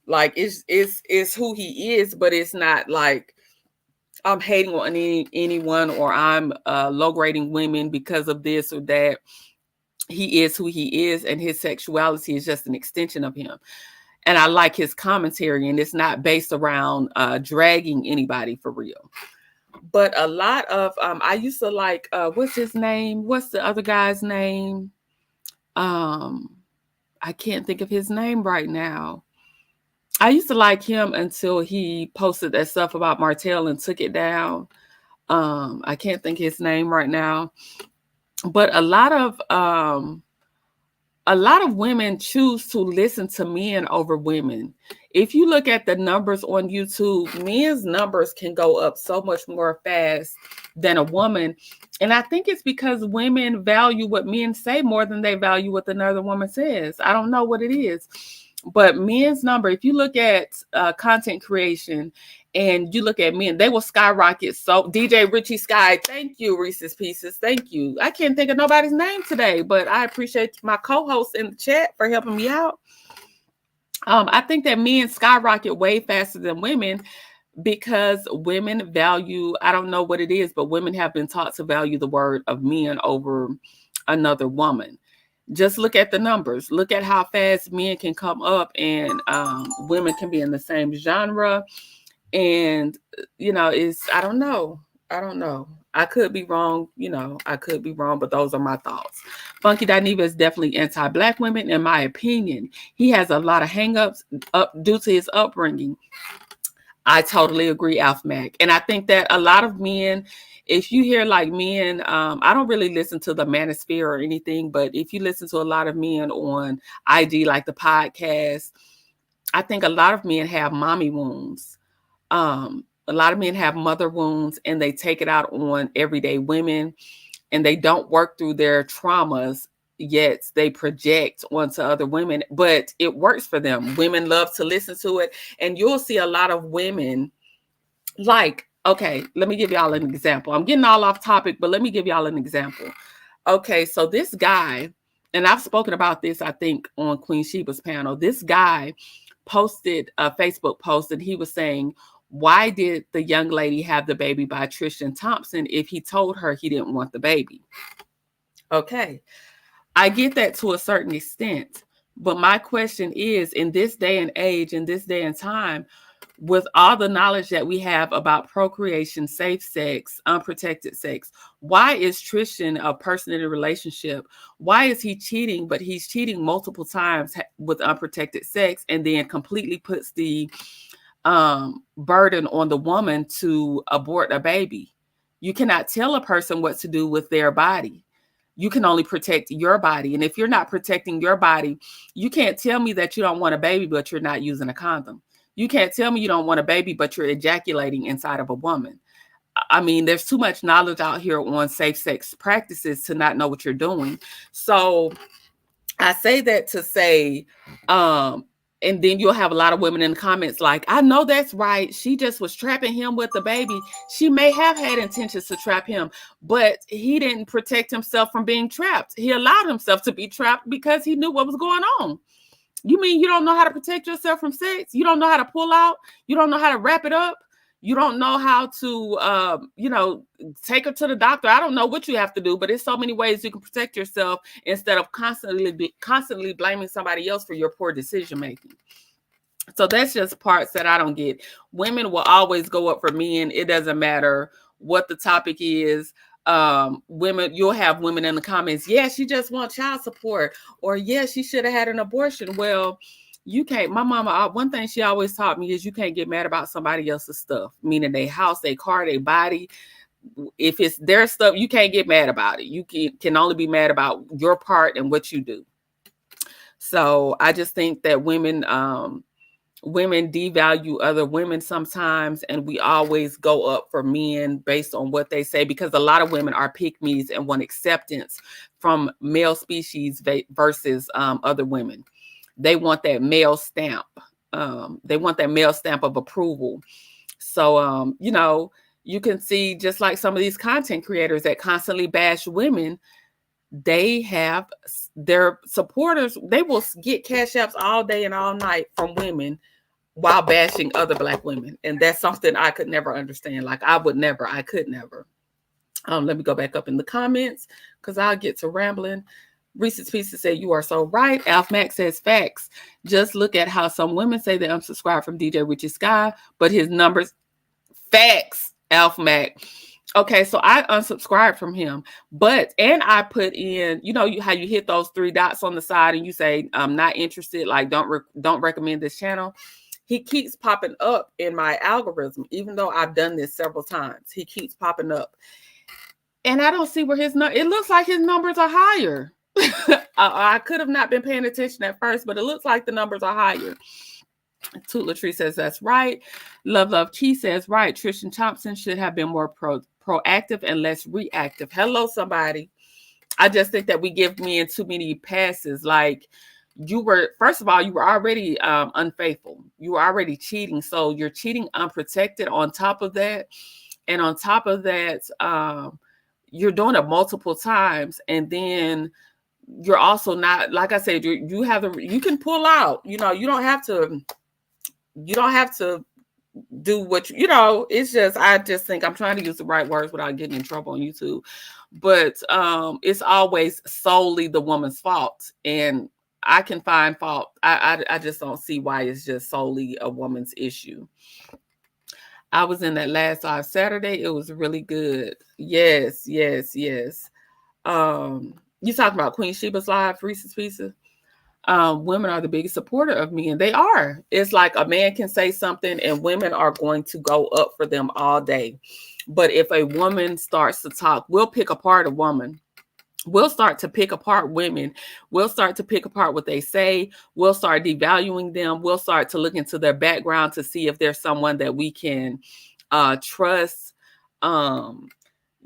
like, it's who he is, but it's not like I'm hating on anyone or I'm low grading women because of this or that. He is who he is, and his sexuality is just an extension of him. And I like his commentary, and it's not based around dragging anybody for real. But a lot of I used to like what's his name? What's the other guy's name? I can't think of his name right now. I used to like him until he posted that stuff about Martell and took it down. I can't think his name right now. But a lot of women choose to listen to men over women. If you look at the numbers on YouTube, men's numbers can go up so much more fast than a woman. And I think it's because women value what men say more than they value what another woman says. I don't know what it is. But men's number, if you look at content creation and you look at men, they will skyrocket. So DJ Richie Sky, thank you, Reese's Pieces. Thank you. I can't think of nobody's name today, but I appreciate my co-host in the chat for helping me out. I think that men skyrocket way faster than women because women value, I don't know what it is, but women have been taught to value the word of men over another woman. Just look at the numbers. Look at how fast men can come up and women can be in the same genre. And, I don't know. I could be wrong. I could be wrong, but those are my thoughts. Funky Dineva is definitely anti-Black women, in my opinion. He has a lot of hang-ups due to his upbringing. I totally agree, Alf Mac. And I think that a lot of men, if you hear like men, I don't really listen to the Manosphere or anything, but if you listen to a lot of men on IG, like the podcast, I think a lot of men have mommy wounds. A lot of men have mother wounds, and they take it out on everyday women, and they don't work through their traumas, yet they project onto other women, but it works for them. Women love to listen to it, and you'll see a lot of women, like Okay, let me give y'all an example. I'm getting all off topic, but let me give y'all an example. Okay, so this guy, and I've spoken about this, I think, on Queen Sheba's panel. This guy posted a Facebook post and he was saying, why did the young lady have the baby by Tristan Thompson if he told her he didn't want the baby? Okay, I get that to a certain extent. But my question is, in this day and age, in this day and time, with all the knowledge that we have about procreation, safe sex, unprotected sex, why is Tristan a person in a relationship? Why is he cheating? But he's cheating multiple times with unprotected sex, and then completely puts the burden on the woman to abort a baby. You cannot tell a person what to do with their body. You can only protect your body. And if you're not protecting your body, you can't tell me that you don't want a baby, but you're not using a condom. You can't tell me you don't want a baby, but you're ejaculating inside of a woman. I mean, there's too much knowledge out here on safe sex practices to not know what you're doing. So I say that to say, and then you'll have a lot of women in the comments like, I know that's right. She just was trapping him with the baby. She may have had intentions to trap him, but he didn't protect himself from being trapped. He allowed himself to be trapped because he knew what was going on. You mean you don't know how to protect yourself from sex? You don't know how to pull out? You don't know how to wrap it up? You don't know how to, take her to the doctor. I don't know what you have to do, but there's so many ways you can protect yourself instead of constantly blaming somebody else for your poor decision making. So that's just parts that I don't get. Women will always go up for men. It doesn't matter what the topic is. Women, you'll have women in the comments, yeah, she just wants child support, or yeah, she should have had an abortion. Well, you can't. My mama, one thing she always taught me is you can't get mad about somebody else's stuff, meaning their house, their car, their body. If it's their stuff, you can't get mad about it. You can only be mad about your part and what you do. So I just think that women devalue other women sometimes, and we always go up for men based on what they say, because a lot of women are pick-me's and want acceptance from male species versus other women. They want that male stamp. They want that male stamp of approval. So, you can see just like some of these content creators that constantly bash women, they have their supporters. They will get cash apps all day and all night from women while bashing other Black women. And that's something I could never understand. Like I could never. Let me go back up in the comments because I'll get to rambling. Reese's Pieces said, you are so right. Alf Mack says, facts. Just look at how some women say they unsubscribe from DJ Richie Sky, but his numbers, facts, Alf Mack. Okay, so I unsubscribed from him, and I put in, how you hit those 3 dots on the side and you say, I'm not interested, like don't recommend this channel. He keeps popping up in my algorithm, even though I've done this several times. He keeps popping up. And I don't see where it looks like his numbers are higher. I could have not been paying attention at first, but it looks like the numbers are higher. Toot Latree says that's right. Love Key says right. Tristan Thompson should have been more proactive and less reactive. Hello, somebody. I just think that we give men too many passes. Like first of all, you were already unfaithful. You were already cheating. So you're cheating unprotected on top of that. And on top of that, you're doing it multiple times. And then you're also not, like I said, you can pull out, you don't have to do what it's just, I just think I'm trying to use the right words without getting in trouble on YouTube. But it's always solely the woman's fault. And I can find fault. I just don't see why it's just solely a woman's issue. I was in that last live Saturday. It was really good. Yes. You talking about Queen Sheba's live, Reese's Pieces? Women are the biggest supporter of me, and they are. It's like a man can say something and women are going to go up for them all day. But if a woman starts to talk, we'll pick apart a woman. We'll start to pick apart women. We'll start to pick apart what they say. We'll start devaluing them. We'll start to look into their background to see if there's someone that we can trust.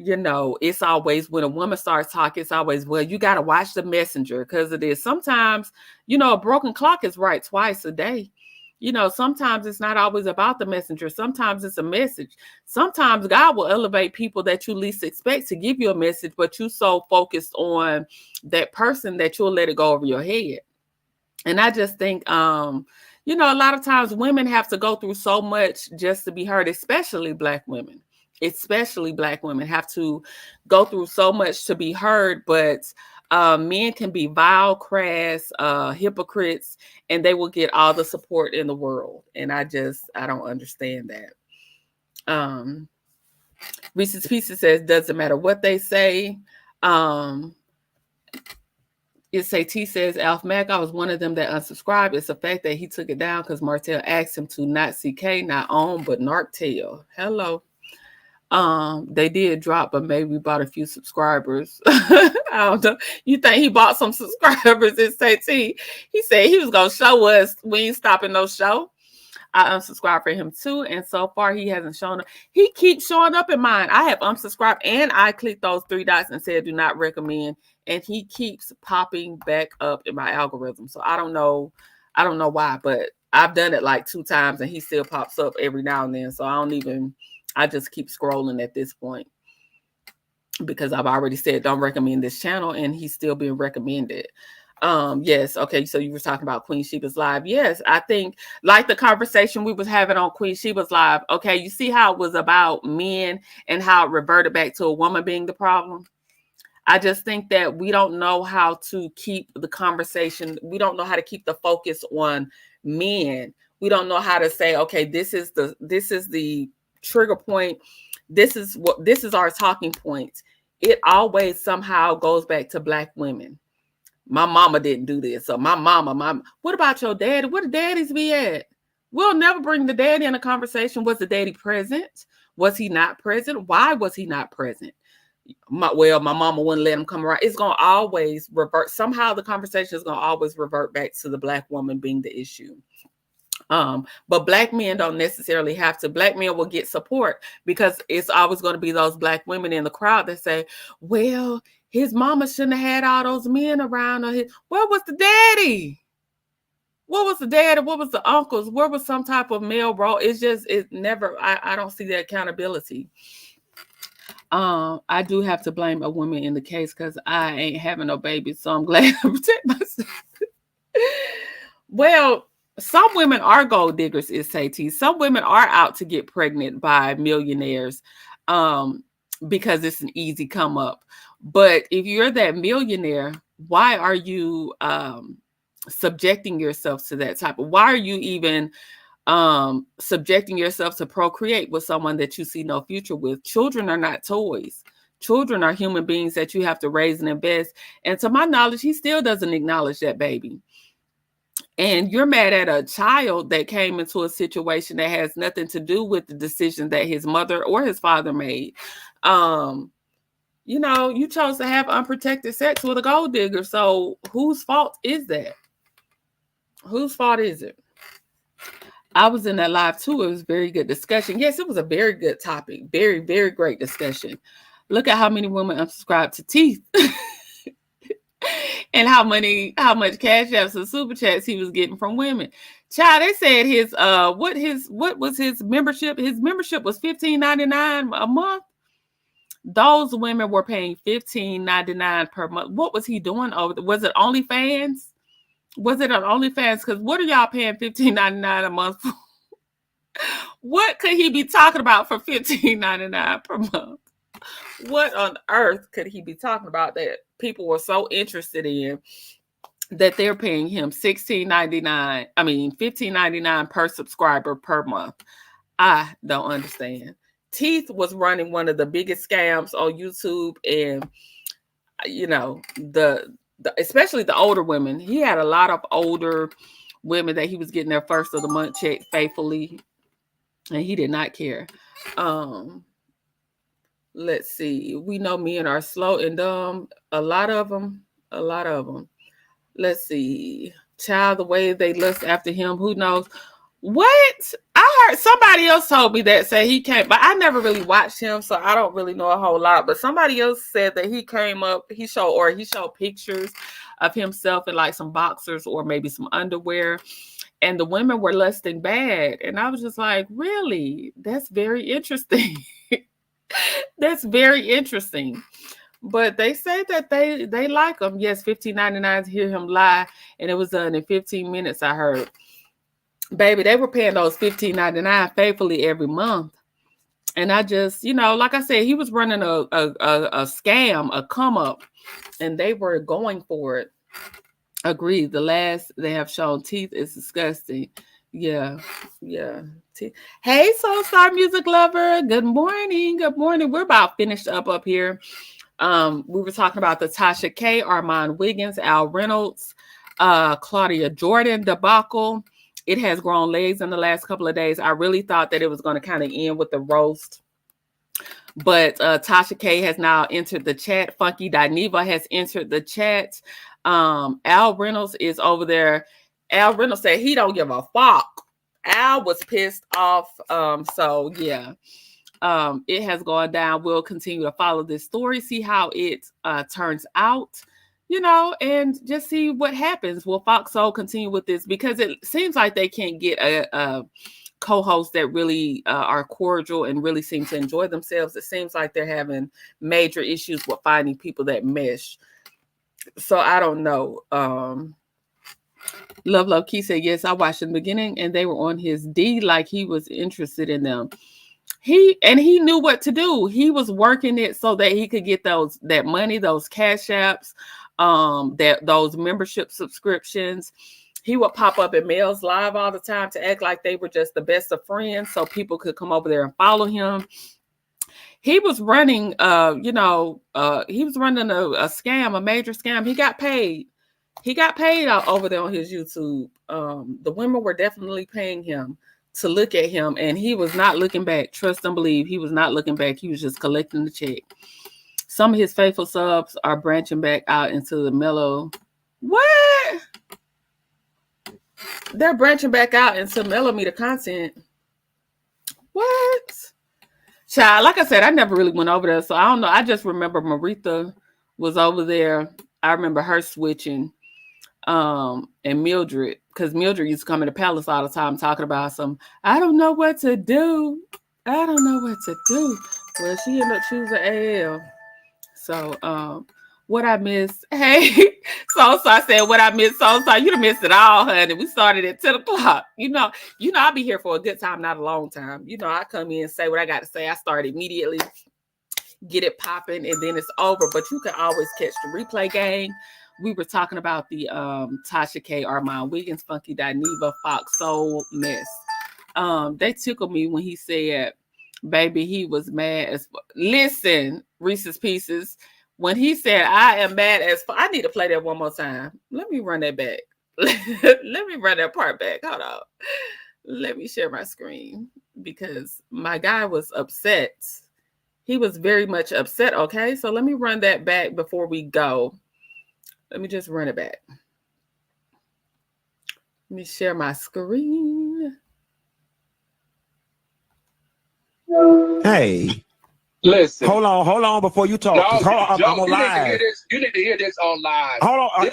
It's always when a woman starts talking, it's always, well, you got to watch the messenger, because it is sometimes, a broken clock is right twice a day. You know, sometimes it's not always about the messenger. Sometimes it's a message. Sometimes God will elevate people that you least expect to give you a message, but you so focused on that person that you'll let it go over your head. And I just think, you know, a lot of times women have to go through so much just to be heard, especially Black women. Especially Black women have to go through so much to be heard, but men can be vile, crass, hypocrites, and they will get all the support in the world. And I don't understand that. Reese's Pieces says, doesn't matter what they say. It's a T says, Alf Mack, I was one of them that unsubscribed. It's the fact that he took it down because Martell asked him to, not CK, not OWN, but Narktel. Hello. They did drop, but maybe bought a few subscribers. I don't know. You think he bought some subscribers in T? He said he was gonna show us. We ain't stopping no show. I unsubscribed for him too, and so far he hasn't shown up. He keeps showing up in mine. I have unsubscribed and I clicked those 3 dots and said do not recommend, and he keeps popping back up in my algorithm. So I don't know why, but I've done it like 2 times and he still pops up every now and then. So I just keep scrolling at this point because I've already said don't recommend this channel and he's still being recommended. Yes. Okay. So you were talking about Queen Sheba's Live. Yes. I think like the conversation we was having on Queen Sheba's Live. Okay. You see how it was about men and how it reverted back to a woman being the problem. I just think that we don't know how to keep the conversation. We don't know how to keep the focus on men. We don't know how to say, okay, this is the trigger point. This is our talking points. It always somehow goes back to Black women. My mama didn't do this. So what about your daddy? Where the daddies be at? We'll never bring the daddy in a conversation. Was the daddy present? Was he not present? Why was he not present? My mama wouldn't let him come around. It's going to always revert. Somehow the conversation is going to always revert back to the Black woman being the issue. But Black men don't necessarily have to. Black men will get support because it's always going to be those Black women in the crowd that say, well, his mama shouldn't have had all those men around her. Where was the daddy? What was the daddy? What was the uncles? Where was some type of male role? I don't see that accountability. I do have to blame a woman in the case because I ain't having no babies, so I'm glad I protect myself. Well, some women are gold diggers, is Sati. Some women are out to get pregnant by millionaires because it's an easy come up. But if you're that millionaire, why are you subjecting yourself to that type of? Why are you even subjecting yourself to procreate with someone that you see no future with? Children are not toys. Children are human beings that you have to raise and invest. And to my knowledge, he still doesn't acknowledge that baby. And you're mad at a child that came into a situation that has nothing to do with the decision that his mother or his father made. You know, you chose to have unprotected sex with a gold digger. So whose fault is that? Whose fault is it? I was in that live too. It was very good discussion. Yes, it was a very good topic. Very, very great discussion. Look at how many women unsubscribed to Teeth. And how much cash apps and super chats he was getting from women. Child, they said what was his membership? His membership was $15.99 a month. Those women were paying $15.99 per month. What was he doing over? Was it OnlyFans? Was it on OnlyFans? Because what are y'all paying $15.99 a month for? What could he be talking about for $15.99 per month? What on earth could he be talking about that people were so interested in that they're paying him $15.99 per subscriber per month? I don't understand. Teeth was running one of the biggest scams on YouTube, and you know, especially the older women. He had a lot of older women that he was getting their first of the month check faithfully, and he did not care. Let's see. We know men are slow and dumb. A lot of them. Let's see. Child, the way they lust after him, who knows? What? I heard somebody else told me that, say he came, but I never really watched him, so I don't really know a whole lot. But somebody else said that he came up, he showed pictures of himself in like some boxers or maybe some underwear. and the women were lusting bad. And I was just like, really? That's very interesting. That's very interesting. But they say that they like him. Yes, $15.99 to hear him lie, and it was done in 15 minutes. I heard, baby, they were paying those $15.99 faithfully every month. And I just, like I said, he was running a scam, a come up, and they were going for it. Agreed. The last they have shown teeth is disgusting. Yeah. Hey, Soul Star Music Lover. Good morning. Good morning. We're about finished up here. We were talking about the Tasha K, Armand Wiggins, Al Reynolds, Claudia Jordan debacle. It has grown legs in the last couple of days. I really thought that it was going to kind of end with the roast. But Tasha K has now entered the chat. Funky Dineva has entered the chat. Al Reynolds is over there. Al Reynolds said he don't give a fuck. Al was pissed off. So yeah. It has gone down. We'll continue to follow this story, see how it turns out, and just see what happens. Will Fox Soul continue with this? Because it seems like they can't get a co-hosts that really are cordial and really seem to enjoy themselves. It seems like they're having major issues with finding people that mesh. So I don't know. Love Key said, yes, I watched in the beginning and they were on his D like he was interested in them. He knew what to do. He was working it so that he could get that money, those cash apps, those membership subscriptions. He would pop up at Mel's Live all the time to act like they were just the best of friends so people could come over there and follow him. He was running, he was running a scam, a major scam. He got paid. He got paid out over there on his YouTube. The women were definitely paying him to look at him, and he was not looking back. Trust and believe, he was not looking back. He was just collecting the check. Some of his faithful subs are branching back out into the mellow. What? They're branching back out into millimeter content. What? Child, like I said, I never really went over there, so I don't know. I just remember Maritha was over there. I remember her switching. And Mildred, because Mildred used to come in the palace all the time talking about I don't know what to do. I don't know what to do. Well, she ended up choosing AL. So, what I missed, hey, so I said what I missed, so you done missed it all, honey. We started at 10 o'clock. I'll be here for a good time, not a long time. I come in and say what I got to say. I start immediately, get it popping, and then it's over. But you can always catch the replay game. We were talking about the Tasha K, Armand Wiggins, Funky Dineva, Fox Soul mess. They tickled me when he said, baby, he was mad as listen, Reese's Pieces. When he said, I am mad as I need to play that one more time. Let me run that back. Let me run that part back. Hold on. Let me share my screen because my guy was upset. He was very much upset. Okay, so let me run that back before we go. Let me just run it back. Let me share my screen. Hey. Listen. Hold on before you talk. No, I'm on live. You need to hear this on live. Hold on.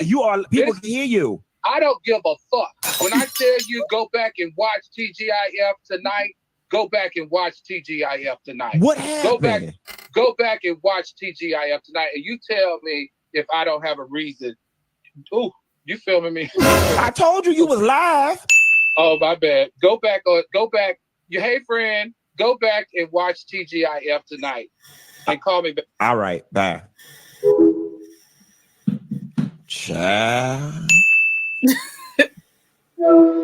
People can hear you. I don't give a fuck. When I tell you go back and watch TGIF tonight, go back and watch TGIF tonight. What happened? Go back and watch TGIF tonight, and you tell me if I don't have a reason. Ooh, you filming me? I told you was live. Oh, my bad. Go back. Hey, friend. Go back and watch TGIF tonight and call me back. All right, bye. Child.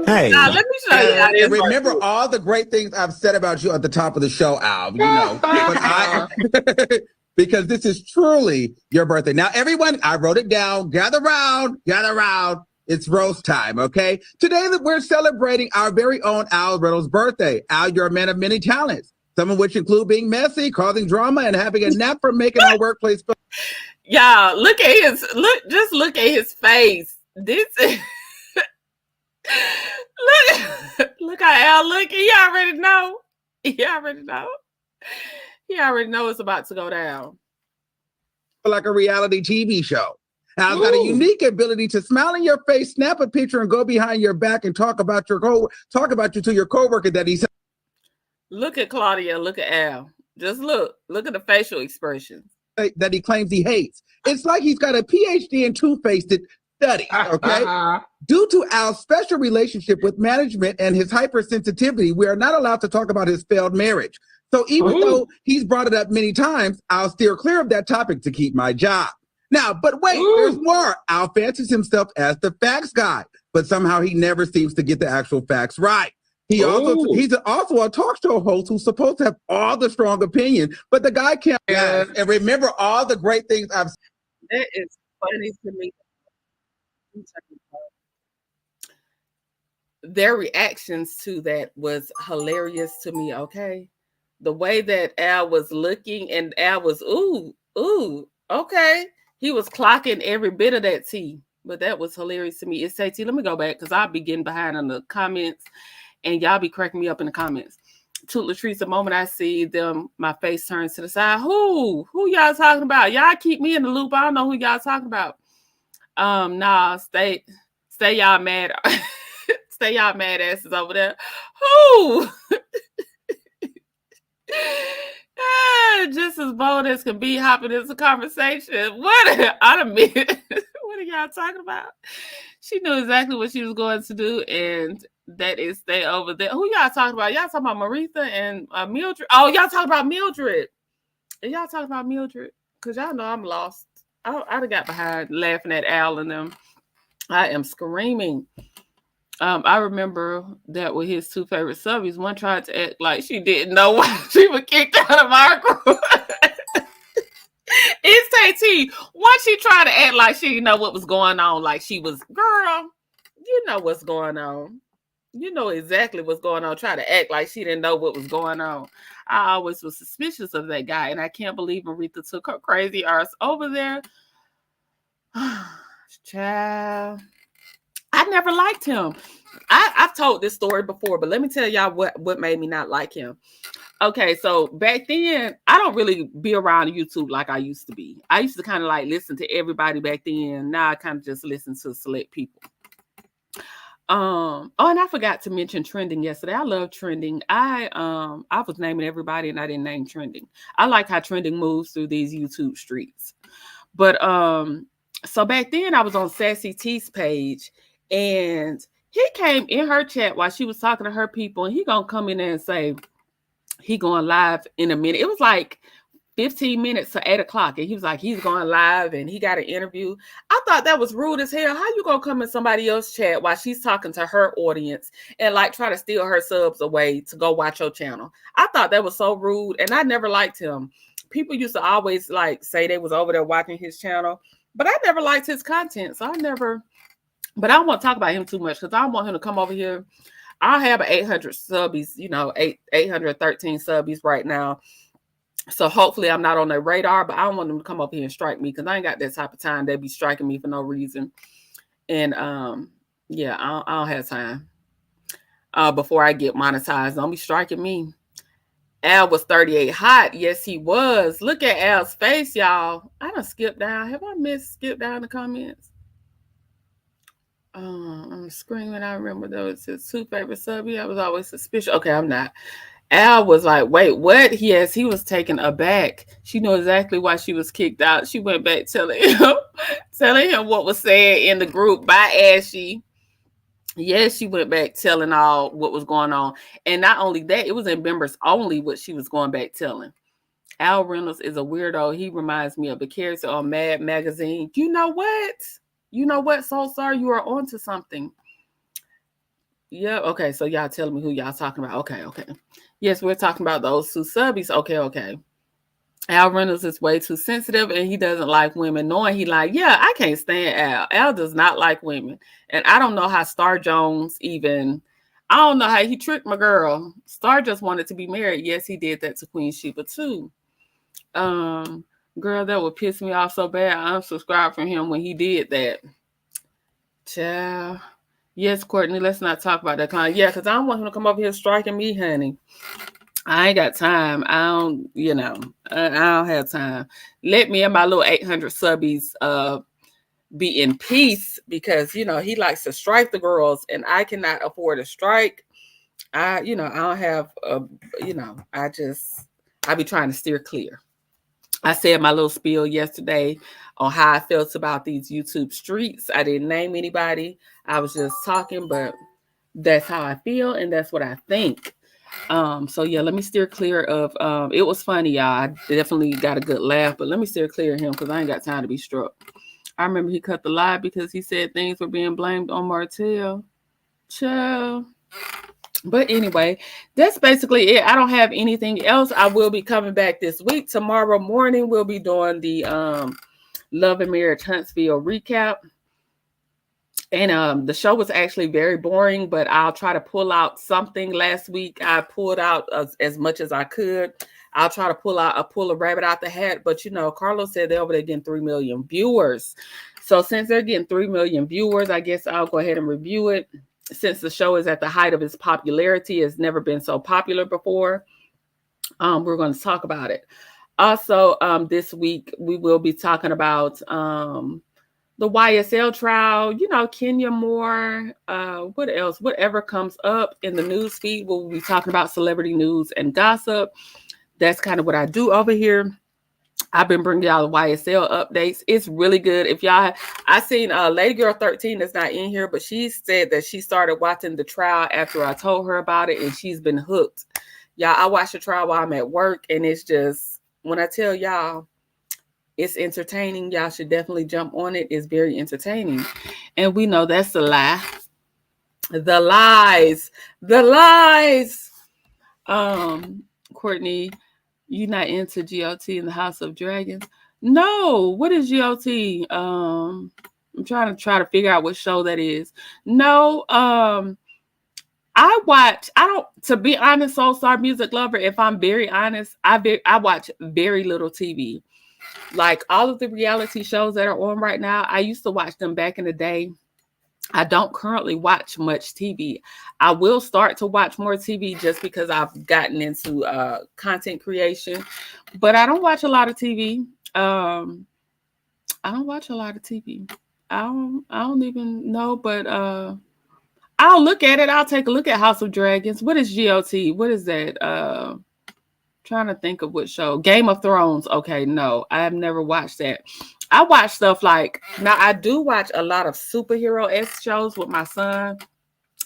Hey. Now, let me show you how this And remember all the great things I've said about you at the top of the show, Al. But because this is truly your birthday. Now, everyone, I wrote it down. Gather round. It's roast time, okay? Today we're celebrating our very own Al Reynolds' birthday. Al, you're a man of many talents, some of which include being messy, causing drama, and having a knack for making our workplace. Y'all, look at his face. This is look how Al looking. He already know. He already know it's about to go down. Like a reality TV show. Al's got a unique ability to smile in your face, snap a picture, and go behind your back and talk about you to your coworker that he's. Look at Claudia. Look at Al. Just look at the facial expressions That he claims he hates. It's like he's got a PhD in two-faced studies, okay? Due to Al's special relationship with management and his hypersensitivity, we are not allowed to talk about his failed marriage. So even though he's brought it up many times, I'll steer clear of that topic to keep my job. Now, but wait, there's more. Al fancies himself as the facts guy, but somehow he never seems to get the actual facts right. He's also a talk show host who's supposed to have all the strong opinion, but the guy can't and remember all the great things I've said. That is funny to me. Their reactions to that was hilarious to me, okay? The way that Al was looking, and Al was, ooh, okay. He was clocking every bit of that tea, but that was hilarious to me. It's say, let me go back, because I'll be getting behind on the comments, and y'all be cracking me up in the comments. To Latrice, the moment I see them, my face turns to the side. Who y'all talking about? Y'all keep me in the loop. I don't know who y'all talking about. Nah, stay y'all mad. Stay y'all mad asses over there. Who? Just as bold as can be hopping into conversation. What? I admit. What are y'all talking about? She knew exactly what she was going to do, and that is stay over there. Who y'all talking about? Y'all talking about Maritha and Mildred? Oh, y'all talking about Mildred. And y'all talking about Mildred? Because y'all know I'm lost. I'd have got behind laughing at Al and them. I am screaming. I remember that with his two favorite subbies, one tried to act like she didn't know why she was kicked out of our group. It's Tay-T. Once she tried to act like she didn't know what was going on, like she was, girl, you know what's going on. You know exactly what's going on. Try to act like she didn't know what was going on. I always was suspicious of that guy, and I can't believe Aretha took her crazy arse over there. Child. I never liked him. I've told this story before, but let me tell y'all what made me not like him. Okay, so back then, I don't really be around YouTube like I used to be. I used to kind of like listen to everybody back then. Now I kind of just listen to select people. And I forgot to mention trending yesterday. I love trending. I was naming everybody and I didn't name trending. I like how trending moves through these YouTube streets. But so back then I was on Sassy T's page, and he came in her chat while she was talking to her people, and he gonna come in there and say he going live in a minute. It was like 15 minutes to 8 o'clock, and he was like, he's going live and he got an interview. I thought that was rude as hell. How you gonna come in somebody else's chat while she's talking to her audience and like try to steal her subs away to go watch your channel? I thought that was so rude, and I never liked him. People used to always like say they was over there watching his channel, but I never liked his content, so I never. But I don't want to talk about him too much because I don't want him to come over here. I have 800 subbies, 813 subbies right now. So hopefully I'm not on their radar, but I don't want them to come up here and strike me because I ain't got that type of time. They'd be striking me for no reason. And yeah, I don't have time. Before I get monetized, don't be striking me. Al was 38 hot. Yes, he was. Look at Al's face, y'all. I done skipped down. Have I skipped down the comments? I'm screaming. I remember those his two favorite subbies. I was always suspicious. Okay, I'm not. Al was like, wait, what? Yes, he was taken aback. She knew exactly why she was kicked out. She went back telling him what was said in the group by Ashy. Yes, she went back telling all what was going on. And not only that, it was in members only what she was going back telling. Al Reynolds is a weirdo. He reminds me of the character on Mad Magazine. You know what? So sorry, you are onto something. Yeah, okay. So y'all telling me who y'all talking about. Okay. Yes, we're talking about those two subbies. Okay. Al Reynolds is way too sensitive and he doesn't like women. Knowing he like, yeah, I can't stand Al. Al does not like women. And I don't know how Star Jones I don't know how he tricked my girl. Star just wanted to be married. Yes, he did that to Queen Sheba too. Girl, that would piss me off so bad. I unsubscribed from him when he did that. Child. Yes, Courtney, let's not talk about that kind. Yeah, because I don't want him to come over here striking me, honey. I ain't got time. I don't have time. Let me and my little 800 subbies be in peace because, you know, he likes to strike the girls and I cannot afford a strike. I don't have I be trying to steer clear. I said my little spiel yesterday on how I felt about these YouTube streets. I didn't name anybody. I was just talking, but that's how I feel and that's what I think. So yeah, let me steer clear of it was funny, y'all. I definitely got a good laugh, but let me steer clear of him because I ain't got time to be struck. I remember he cut the lie because he said things were being blamed on Martell. Chill. But anyway, that's basically it. I don't have anything else. I will be coming back this week. Tomorrow morning, we'll be doing the Love and Marriage Huntsville recap. And the show was actually very boring, but I'll try to pull out something. Last week, I pulled out as much as I could. I'll try to pull a rabbit out the hat. But, you know, Carlos said they're over there getting 3 million viewers. So since they're getting 3 million viewers, I guess I'll go ahead and review it. Since the show is at the height of its popularity, it's never been so popular before. We're going to talk about it. Also, this week, we will be talking about the YSL trial, you know, Kenya Moore, what else? Whatever comes up in the news feed, we'll be talking about celebrity news and gossip. That's kind of what I do over here. I've been bringing y'all the YSL updates. It's really good. If y'all, I seen Lady Girl 13 that's not in here, but she said that she started watching the trial after I told her about it, and she's been hooked. Y'all, I watch the trial while I'm at work, and it's just, when I tell y'all, it's entertaining. Y'all should definitely jump on it. It's very entertaining. And we know that's a lie. The lies. Courtney, you not into GOT in the House of Dragons? No. What is GOT? I'm trying to figure out what show that is. No. To be honest, Soul Star Music Lover, if I'm very honest, I watch very little TV. Like all of the reality shows that are on right now, I used to watch them back in the day. I don't currently watch much TV. I will start to watch more TV just because I've gotten into content creation, but I don't watch a lot of TV. I don't watch a lot of TV. I don't even know, but I'll look at it. I'll take a look at House of Dragons. What is GOT? What is that? Trying to think of what show. Game of Thrones. Okay, no, I have never watched that. I watch stuff like, now I do watch a lot of superhero-esque shows with my son.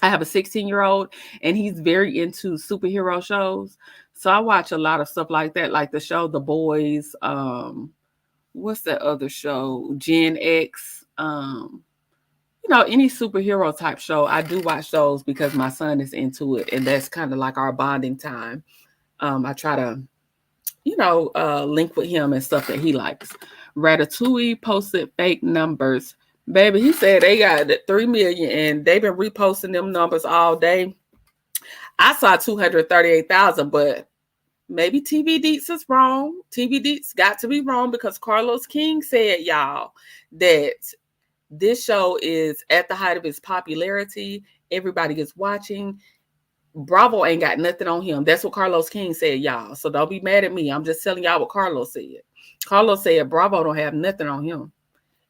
I have a 16-year-old and he's very into superhero shows. So I watch a lot of stuff like that, like the show The Boys. What's that other show? Gen X. You know, any superhero type show. I do watch those because my son is into it. And that's kind of like our bonding time. I try to, link with him and stuff that he likes. Ratatouille posted fake numbers. Baby, he said they got 3 million and they've been reposting them numbers all day. I saw 238,000, but maybe TV Deets is wrong. TV Deets got to be wrong because Carlos King said, y'all, that this show is at the height of its popularity. Everybody is watching. Bravo ain't got nothing on him. That's what Carlos King said, y'all. So don't be mad at me. I'm just telling y'all what Carlos said. Carlos said Bravo don't have nothing on him.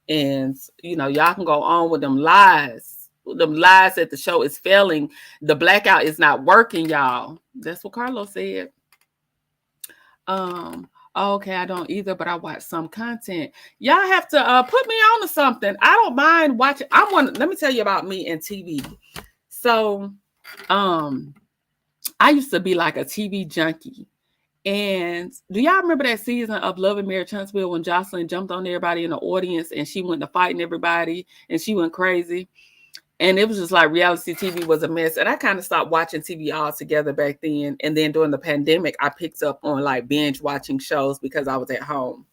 And, y'all can go on with them lies. Them lies that the show is failing. The blackout is not working, y'all. That's what Carlos said. Okay, I don't either, but I watch some content. Y'all have to put me on to something. I don't mind watching. Let me tell you about me and TV. So, I used to be like a TV junkie. And do y'all remember that season of Love and Marriage Huntsville when Jocelyn jumped on everybody in the audience and she went to fighting everybody and she went crazy? And it was just like reality TV was a mess. And I kind of stopped watching TV altogether back then. And then during the pandemic, I picked up on like binge watching shows because I was at home.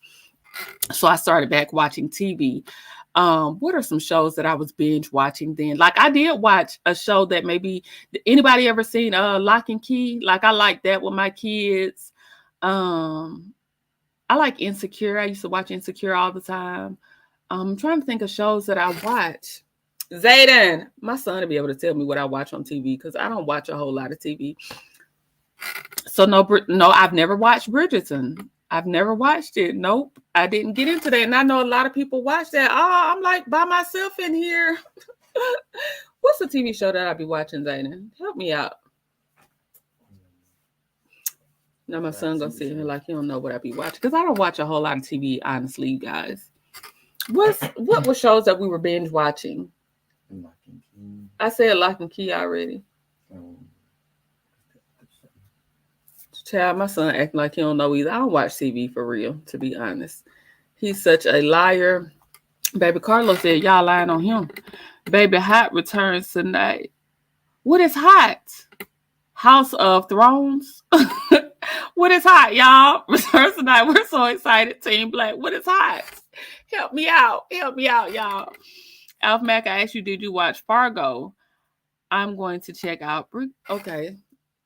So I started back watching TV. What are some shows that I was binge watching then? Like I did watch a show that maybe anybody ever seen Lock and Key? Like I like that with my kids. I like Insecure. I used to watch Insecure all the time. I'm trying to think of shows that I watch. Zayden, my son will be able to tell me what I watch on TV because I don't watch a whole lot of TV. So no, I've never watched Bridgerton. I've never watched it. Nope. I didn't get into that. And I know a lot of people watch that. Oh, I'm like by myself in here. What's the TV show that I'll be watching, Zayden? Help me out. Now my son gonna sit here like he don't know what I be watching. Because I don't watch a whole lot of TV, honestly, you guys. What were shows that we were binge watching? I said Lock and Key already. Child, my son acting like he don't know either. I don't watch TV for real, to be honest. He's such a liar. Baby Carlos said y'all lying on him. Baby Hot returns tonight. What is Hot? House of Thrones? What is Hot, y'all? Returns tonight. We're so excited, Team Black. What is Hot? Help me out. Help me out, y'all. Alf Mac, I asked you, did you watch Fargo? I'm going to check out. Okay.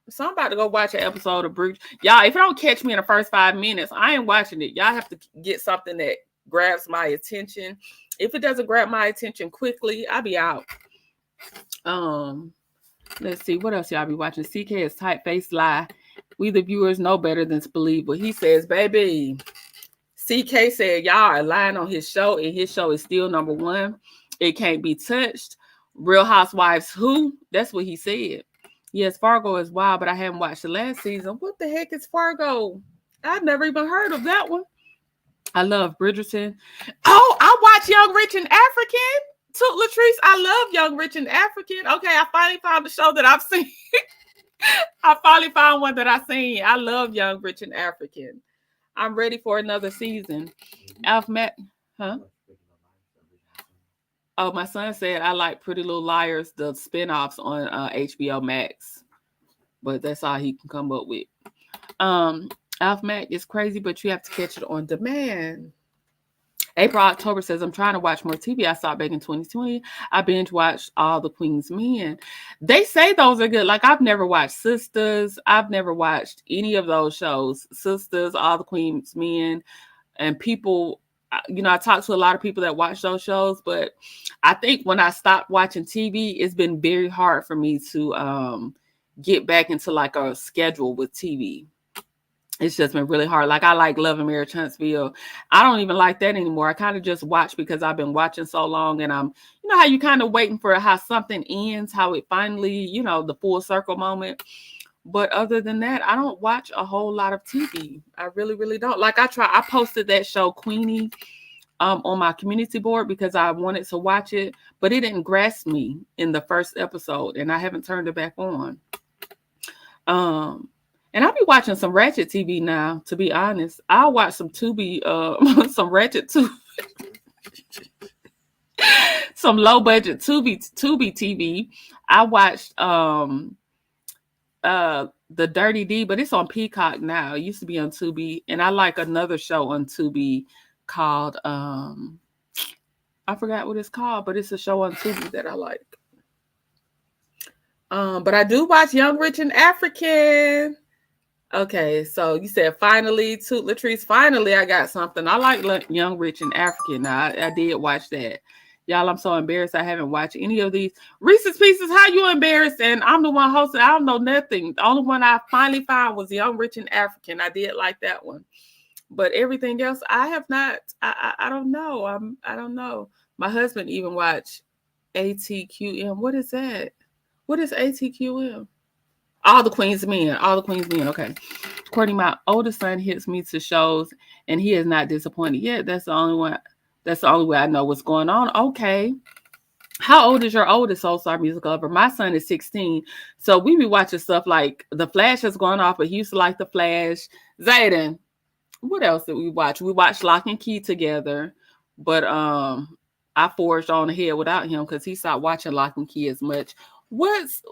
So I'm about to go watch an episode of Bruce. Y'all, if you don't catch me in the first 5 minutes, I ain't watching it. Y'all have to get something that grabs my attention. If it doesn't grab my attention quickly, I'll be out. Let's see. What else y'all be watching? CK is Type-Faced Lie. We the viewers know better than to believe what he says, baby. CK said y'all are lying on his show, and his show is still number one. It can't be touched. Real Housewives who? That's what he said. Yes, Fargo is wild, but I haven't watched the last season. What the heck is Fargo? I've never even heard of that one. I love Bridgerton. Oh, I watch Young, Rich, and African. Toot Latrice, I love Young, Rich, and African. Okay, I finally found the show that I've seen. I finally found one that I've seen. I love Young, Rich, and African. I'm ready for another season. Alf Matt, huh? Oh, my son said I like Pretty Little Liars, the spinoffs on HBO Max. But that's all he can come up with. Alf Mac is crazy, but you have to catch it on demand. April October says, I'm trying to watch more TV. I saw it back in 2020. I binge watched All the Queen's Men. They say those are good. Like, I've never watched Sisters. I've never watched any of those shows. Sisters, All the Queen's Men. And people, you know, I talk to a lot of people that watch those shows, but I think when I stopped watching TV, it's been very hard for me to get back into like a schedule with TV. It's just been really hard. Like, I like Love and Marriage Huntsville. I don't even like that anymore. I kind of just watch because I've been watching so long, and I'm, you know how you kind of waiting for how something ends, how it finally, you know, the full circle moment. But other than that, I don't watch a whole lot of TV. I really, really don't. Like, I posted that show Queenie on my community board because I wanted to watch it, but it didn't grasp me in the first episode, and I haven't turned it back on. And I'll be watching some Ratchet TV now, to be honest. I'll watch some Tubi, some Ratchet Tubi, some low budget Tubi TV. I watched The Dirty D, but it's on Peacock now. It used to be on Tubi, and I like another show on Tubi called I forgot what it's called, but it's a show on Tubi that I like. But I do watch Young, Rich, and African. Okay, so you said finally, Toot Latrice, finally I got something. I like Young, Rich, and African. Now, I did watch that. Y'all, I'm so embarrassed I haven't watched any of these. Reese's Pieces, how you embarrassed? And I'm the one hosting. I don't know nothing. The only one I finally found was Young, Rich, and African. I did like that one. But everything else, I have not. I don't know. I don't know. My husband even watched ATQM. What is that? What is ATQM? All the Queen's Men. All the Queen's Men. Okay. Courtney, my oldest son hits me to shows, and he is not disappointed yet. That's the only one. That's the only way I know what's going on. Okay. How old is your oldest Soul Star music lover? My son is 16. So we be watching stuff like The Flash has gone off, but he used to like The Flash. Zayden, what else did we watch? We watched Lock and Key together, but I forged on ahead without him because he stopped watching Lock and Key as much. What's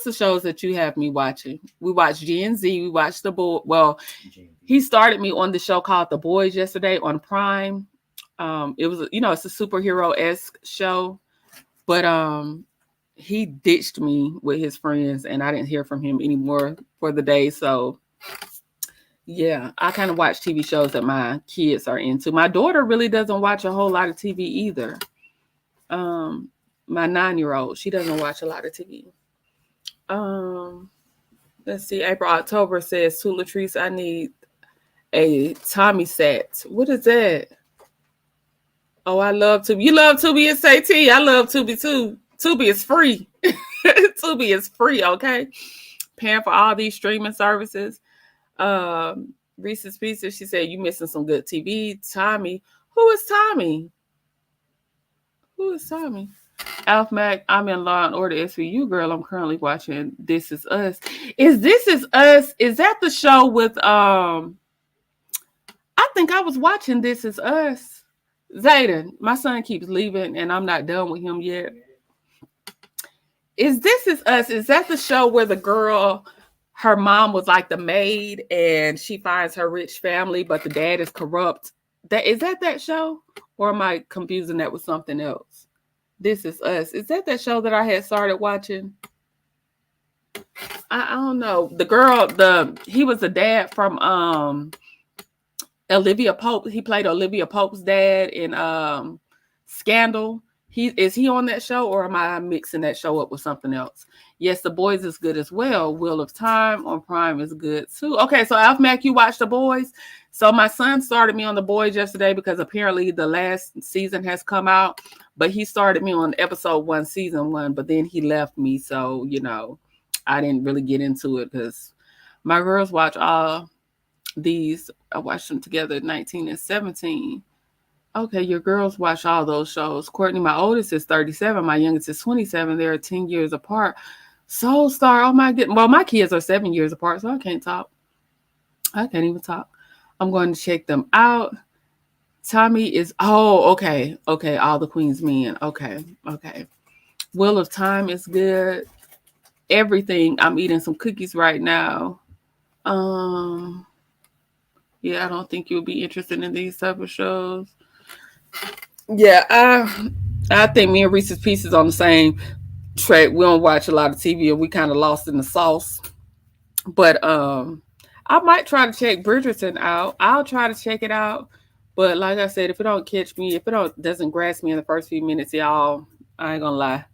the shows that you have me watching? We watched Gen Z. We watched The Boy. Well, he started me on the show called The Boys yesterday on Prime. It was, you know, it's a superhero-esque show, but he ditched me with his friends, and I didn't hear from him anymore for the day. So yeah, I kind of watch TV shows that my kids are into. My daughter really doesn't watch a whole lot of TV either. My 9-year-old, she doesn't watch a lot of TV. Let's see. April October says, to Latrice, I need a Tommy Sat. What is that? Oh, I love Tubi. You love Tubi and say T. I love Tubi too. Tubi is free. Tubi is free, okay? Paying for all these streaming services. Reese's Pieces, she said, you missing some good TV. Tommy. Who is Tommy? Who is Tommy? Alf Mac, I'm in Law and Order SVU, girl. I'm currently watching This Is Us. Is This Is Us? Is that the show with I think I was watching This Is Us. Zayden, my son keeps leaving and I'm not done with him yet. Is This Is Us? Is that the show where the girl, her mom was like the maid and she finds her rich family, but the dad is corrupt? Is that show? Or am I confusing that with something else? This Is Us. Is that show that I had started watching? I don't know. The girl, he was the dad from Olivia Pope. He played Olivia Pope's dad in Scandal. Is he on that show, or am I mixing that show up with something else? Yes, The Boys is good as well. Wheel of Time on Prime is good too. Okay, so Alf Mac, you watched The Boys. So my son started me on The Boys yesterday because apparently the last season has come out, but he started me on episode 1, season 1, but then he left me. So, I didn't really get into it because my girls watch all these. I watched them together at 19 and 17. Okay, your girls watch all those shows. Courtney, my oldest, is 37. My youngest is 27. They're 10 years apart. Soul Star, oh my goodness. Well, my kids are 7 years apart, so I can't talk. I can't even talk. I'm going to check them out. Tommy is, okay. All the Queen's Men. Okay. Wheel of Time is good. Everything. I'm eating some cookies right now. Yeah, I don't think you'll be interested in these type of shows. Yeah, I think me and Reese's Pieces on the same track. We don't watch a lot of TV and we kind of lost in the sauce. But I might try to check Bridgerton out. I'll try to check it out. But like I said, if it don't catch me, if it doesn't grasp me in the first few minutes, y'all, I ain't gonna lie.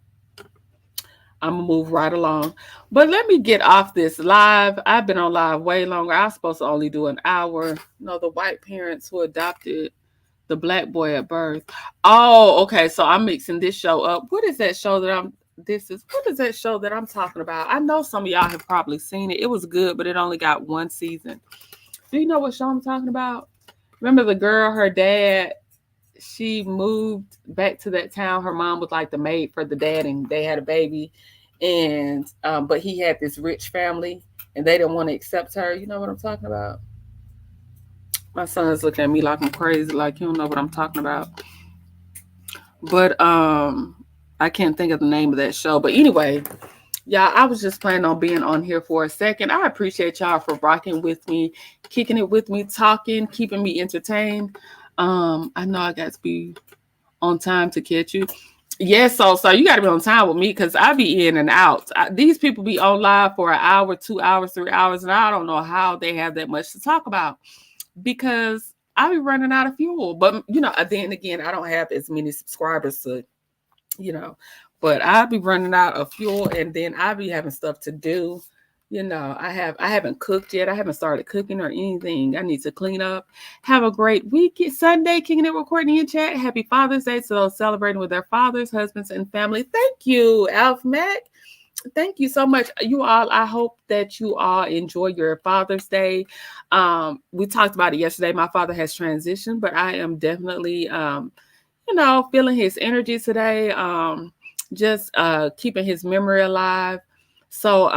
I'm gonna move right along. But let me get off this live. I've been on live way longer. I was supposed to only do an hour. No, the white parents who adopted the black boy at birth. Oh, okay. So I'm mixing this show up. What is that show that I'm talking about? I know some of y'all have probably seen it. It was good, but it only got 1 season. Do you know what show I'm talking about? Remember the girl, her dad, she moved back to that town. Her mom was like the maid for the dad and they had a baby. And but he had this rich family and they didn't want to accept her. You know what I'm talking about? My son's looking at me like I'm crazy, like you don't know what I'm talking about. But I can't think of the name of that show. But anyway, y'all, I was just planning on being on here for a second. I appreciate y'all for rocking with me, kicking it with me, talking, keeping me entertained. I know I got to be on time to catch you. Yes, so you got to be on time with me because I be in and out. These people be on live for an hour, 2 hours, 3 hours, and I don't know how they have that much to talk about because I be running out of fuel. But, then again, I don't have as many subscribers to, but I be running out of fuel and then I be having stuff to do. I haven't cooked yet. I haven't started cooking or anything. I need to clean up. Have a great week. It's Sunday, kicking it with Courtney and Chat. Happy Father's Day to those celebrating with their fathers, husbands, and family. Thank you, Alf Mac. Thank you so much. You all, I hope that you all enjoy your Father's Day. We talked about it yesterday. My father has transitioned, but I am definitely, feeling his energy today. Just keeping his memory alive. So,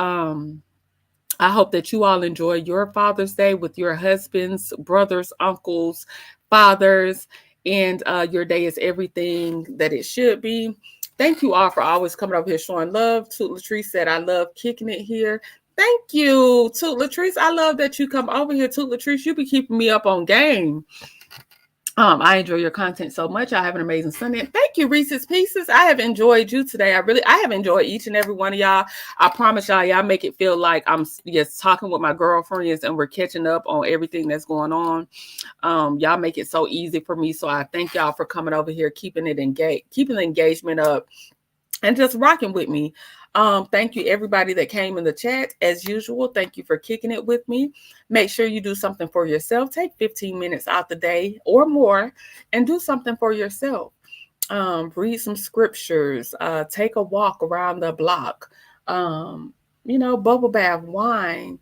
I hope that you all enjoy your Father's Day with your husbands, brothers, uncles, fathers, and your day is everything that it should be. Thank you all for always coming over here showing love. Toot Latrice said, I love kicking it here. Thank you, Toot Latrice. I love that you come over here, Toot Latrice. You be keeping me up on game. I enjoy your content so much. I have an amazing Sunday. Thank you, Reese's Pieces. I have enjoyed you today. I have enjoyed each and every one of y'all. I promise y'all make it feel like I'm just talking with my girlfriends and we're catching up on everything that's going on. Y'all make it so easy for me. So I thank y'all for coming over here, keeping the engagement up and just rocking with me. Thank you everybody that came in the chat. As usual, thank you for kicking it with me. Make sure you do something for yourself. Take 15 minutes out the day or more and do something for yourself. Read some scriptures, take a walk around the block, bubble bath, wine,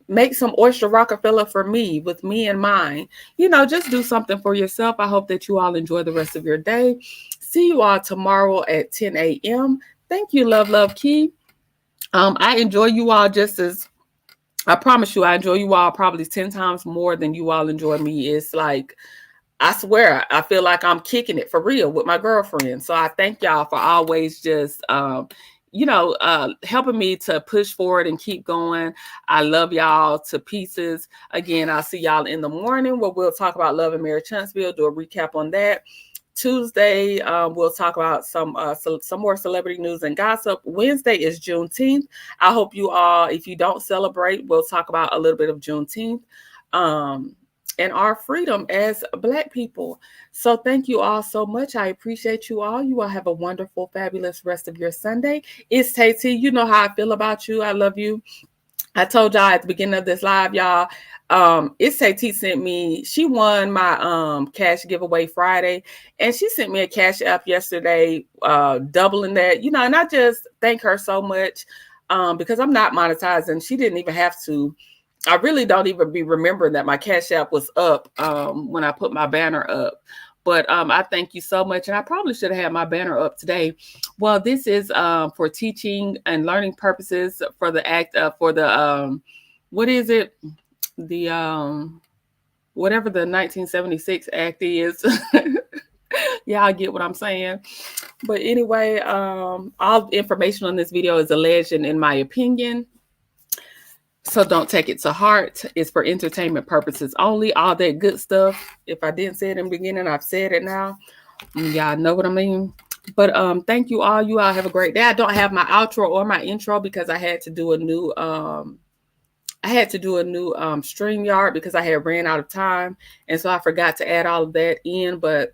make some oyster Rockefeller for me with me and mine. Just do something for yourself. I hope that you all enjoy the rest of your day. See you all tomorrow at 10 a.m. Thank you, Love Key. I enjoy you all just as I promise you, I enjoy you all probably 10 times more than you all enjoy me. It's like, I swear, I feel like I'm kicking it for real with my girlfriend. So I thank y'all for always just, helping me to push forward and keep going. I love y'all to pieces. Again, I'll see y'all in the morning where we'll talk about Love and Marriage Huntsville, do a recap on that. Tuesday, we'll talk about some more celebrity news and gossip. Wednesday is Juneteenth. I hope you all, if you don't celebrate, we'll talk about a little bit of Juneteenth. And our freedom as Black people. So thank you all so much. I appreciate you all. You all have a wonderful, fabulous rest of your Sunday. It's Tay-T. You know how I feel about you. I love you. I told y'all at the beginning of this live, y'all, it's Tay-T sent me, she won my cash giveaway Friday, and she sent me a cash app yesterday, doubling that, and I just thank her so much because I'm not monetizing. She didn't even have to. I really don't even be remembering that my Cash App was up when I put my banner up. But I thank you so much. And I probably should have had my banner up today. Well, this is for teaching and learning purposes for the act for the, what is it? The, whatever the 1976 act is. Yeah, I get what I'm saying. But anyway, all information on this video is alleged and in my opinion. So don't take it to heart. It's for entertainment purposes only. All that good stuff. If I didn't say it in the beginning, I've said it now. Y'all know what I mean. But thank you all. You all have a great day. I don't have my outro or my intro because I had to do a new StreamYard because I had ran out of time. And so I forgot to add all of that in. But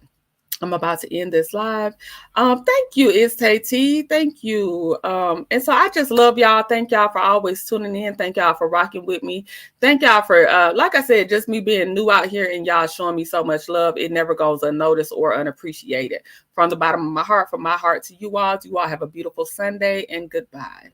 I'm about to end this live. Thank you, It's Tay-T. Thank you. And so I just love y'all. Thank y'all for always tuning in. Thank y'all for rocking with me. Thank y'all for, like I said, just me being new out here and y'all showing me so much love. It never goes unnoticed or unappreciated. From the bottom of my heart, from my heart to you all have a beautiful Sunday and goodbye.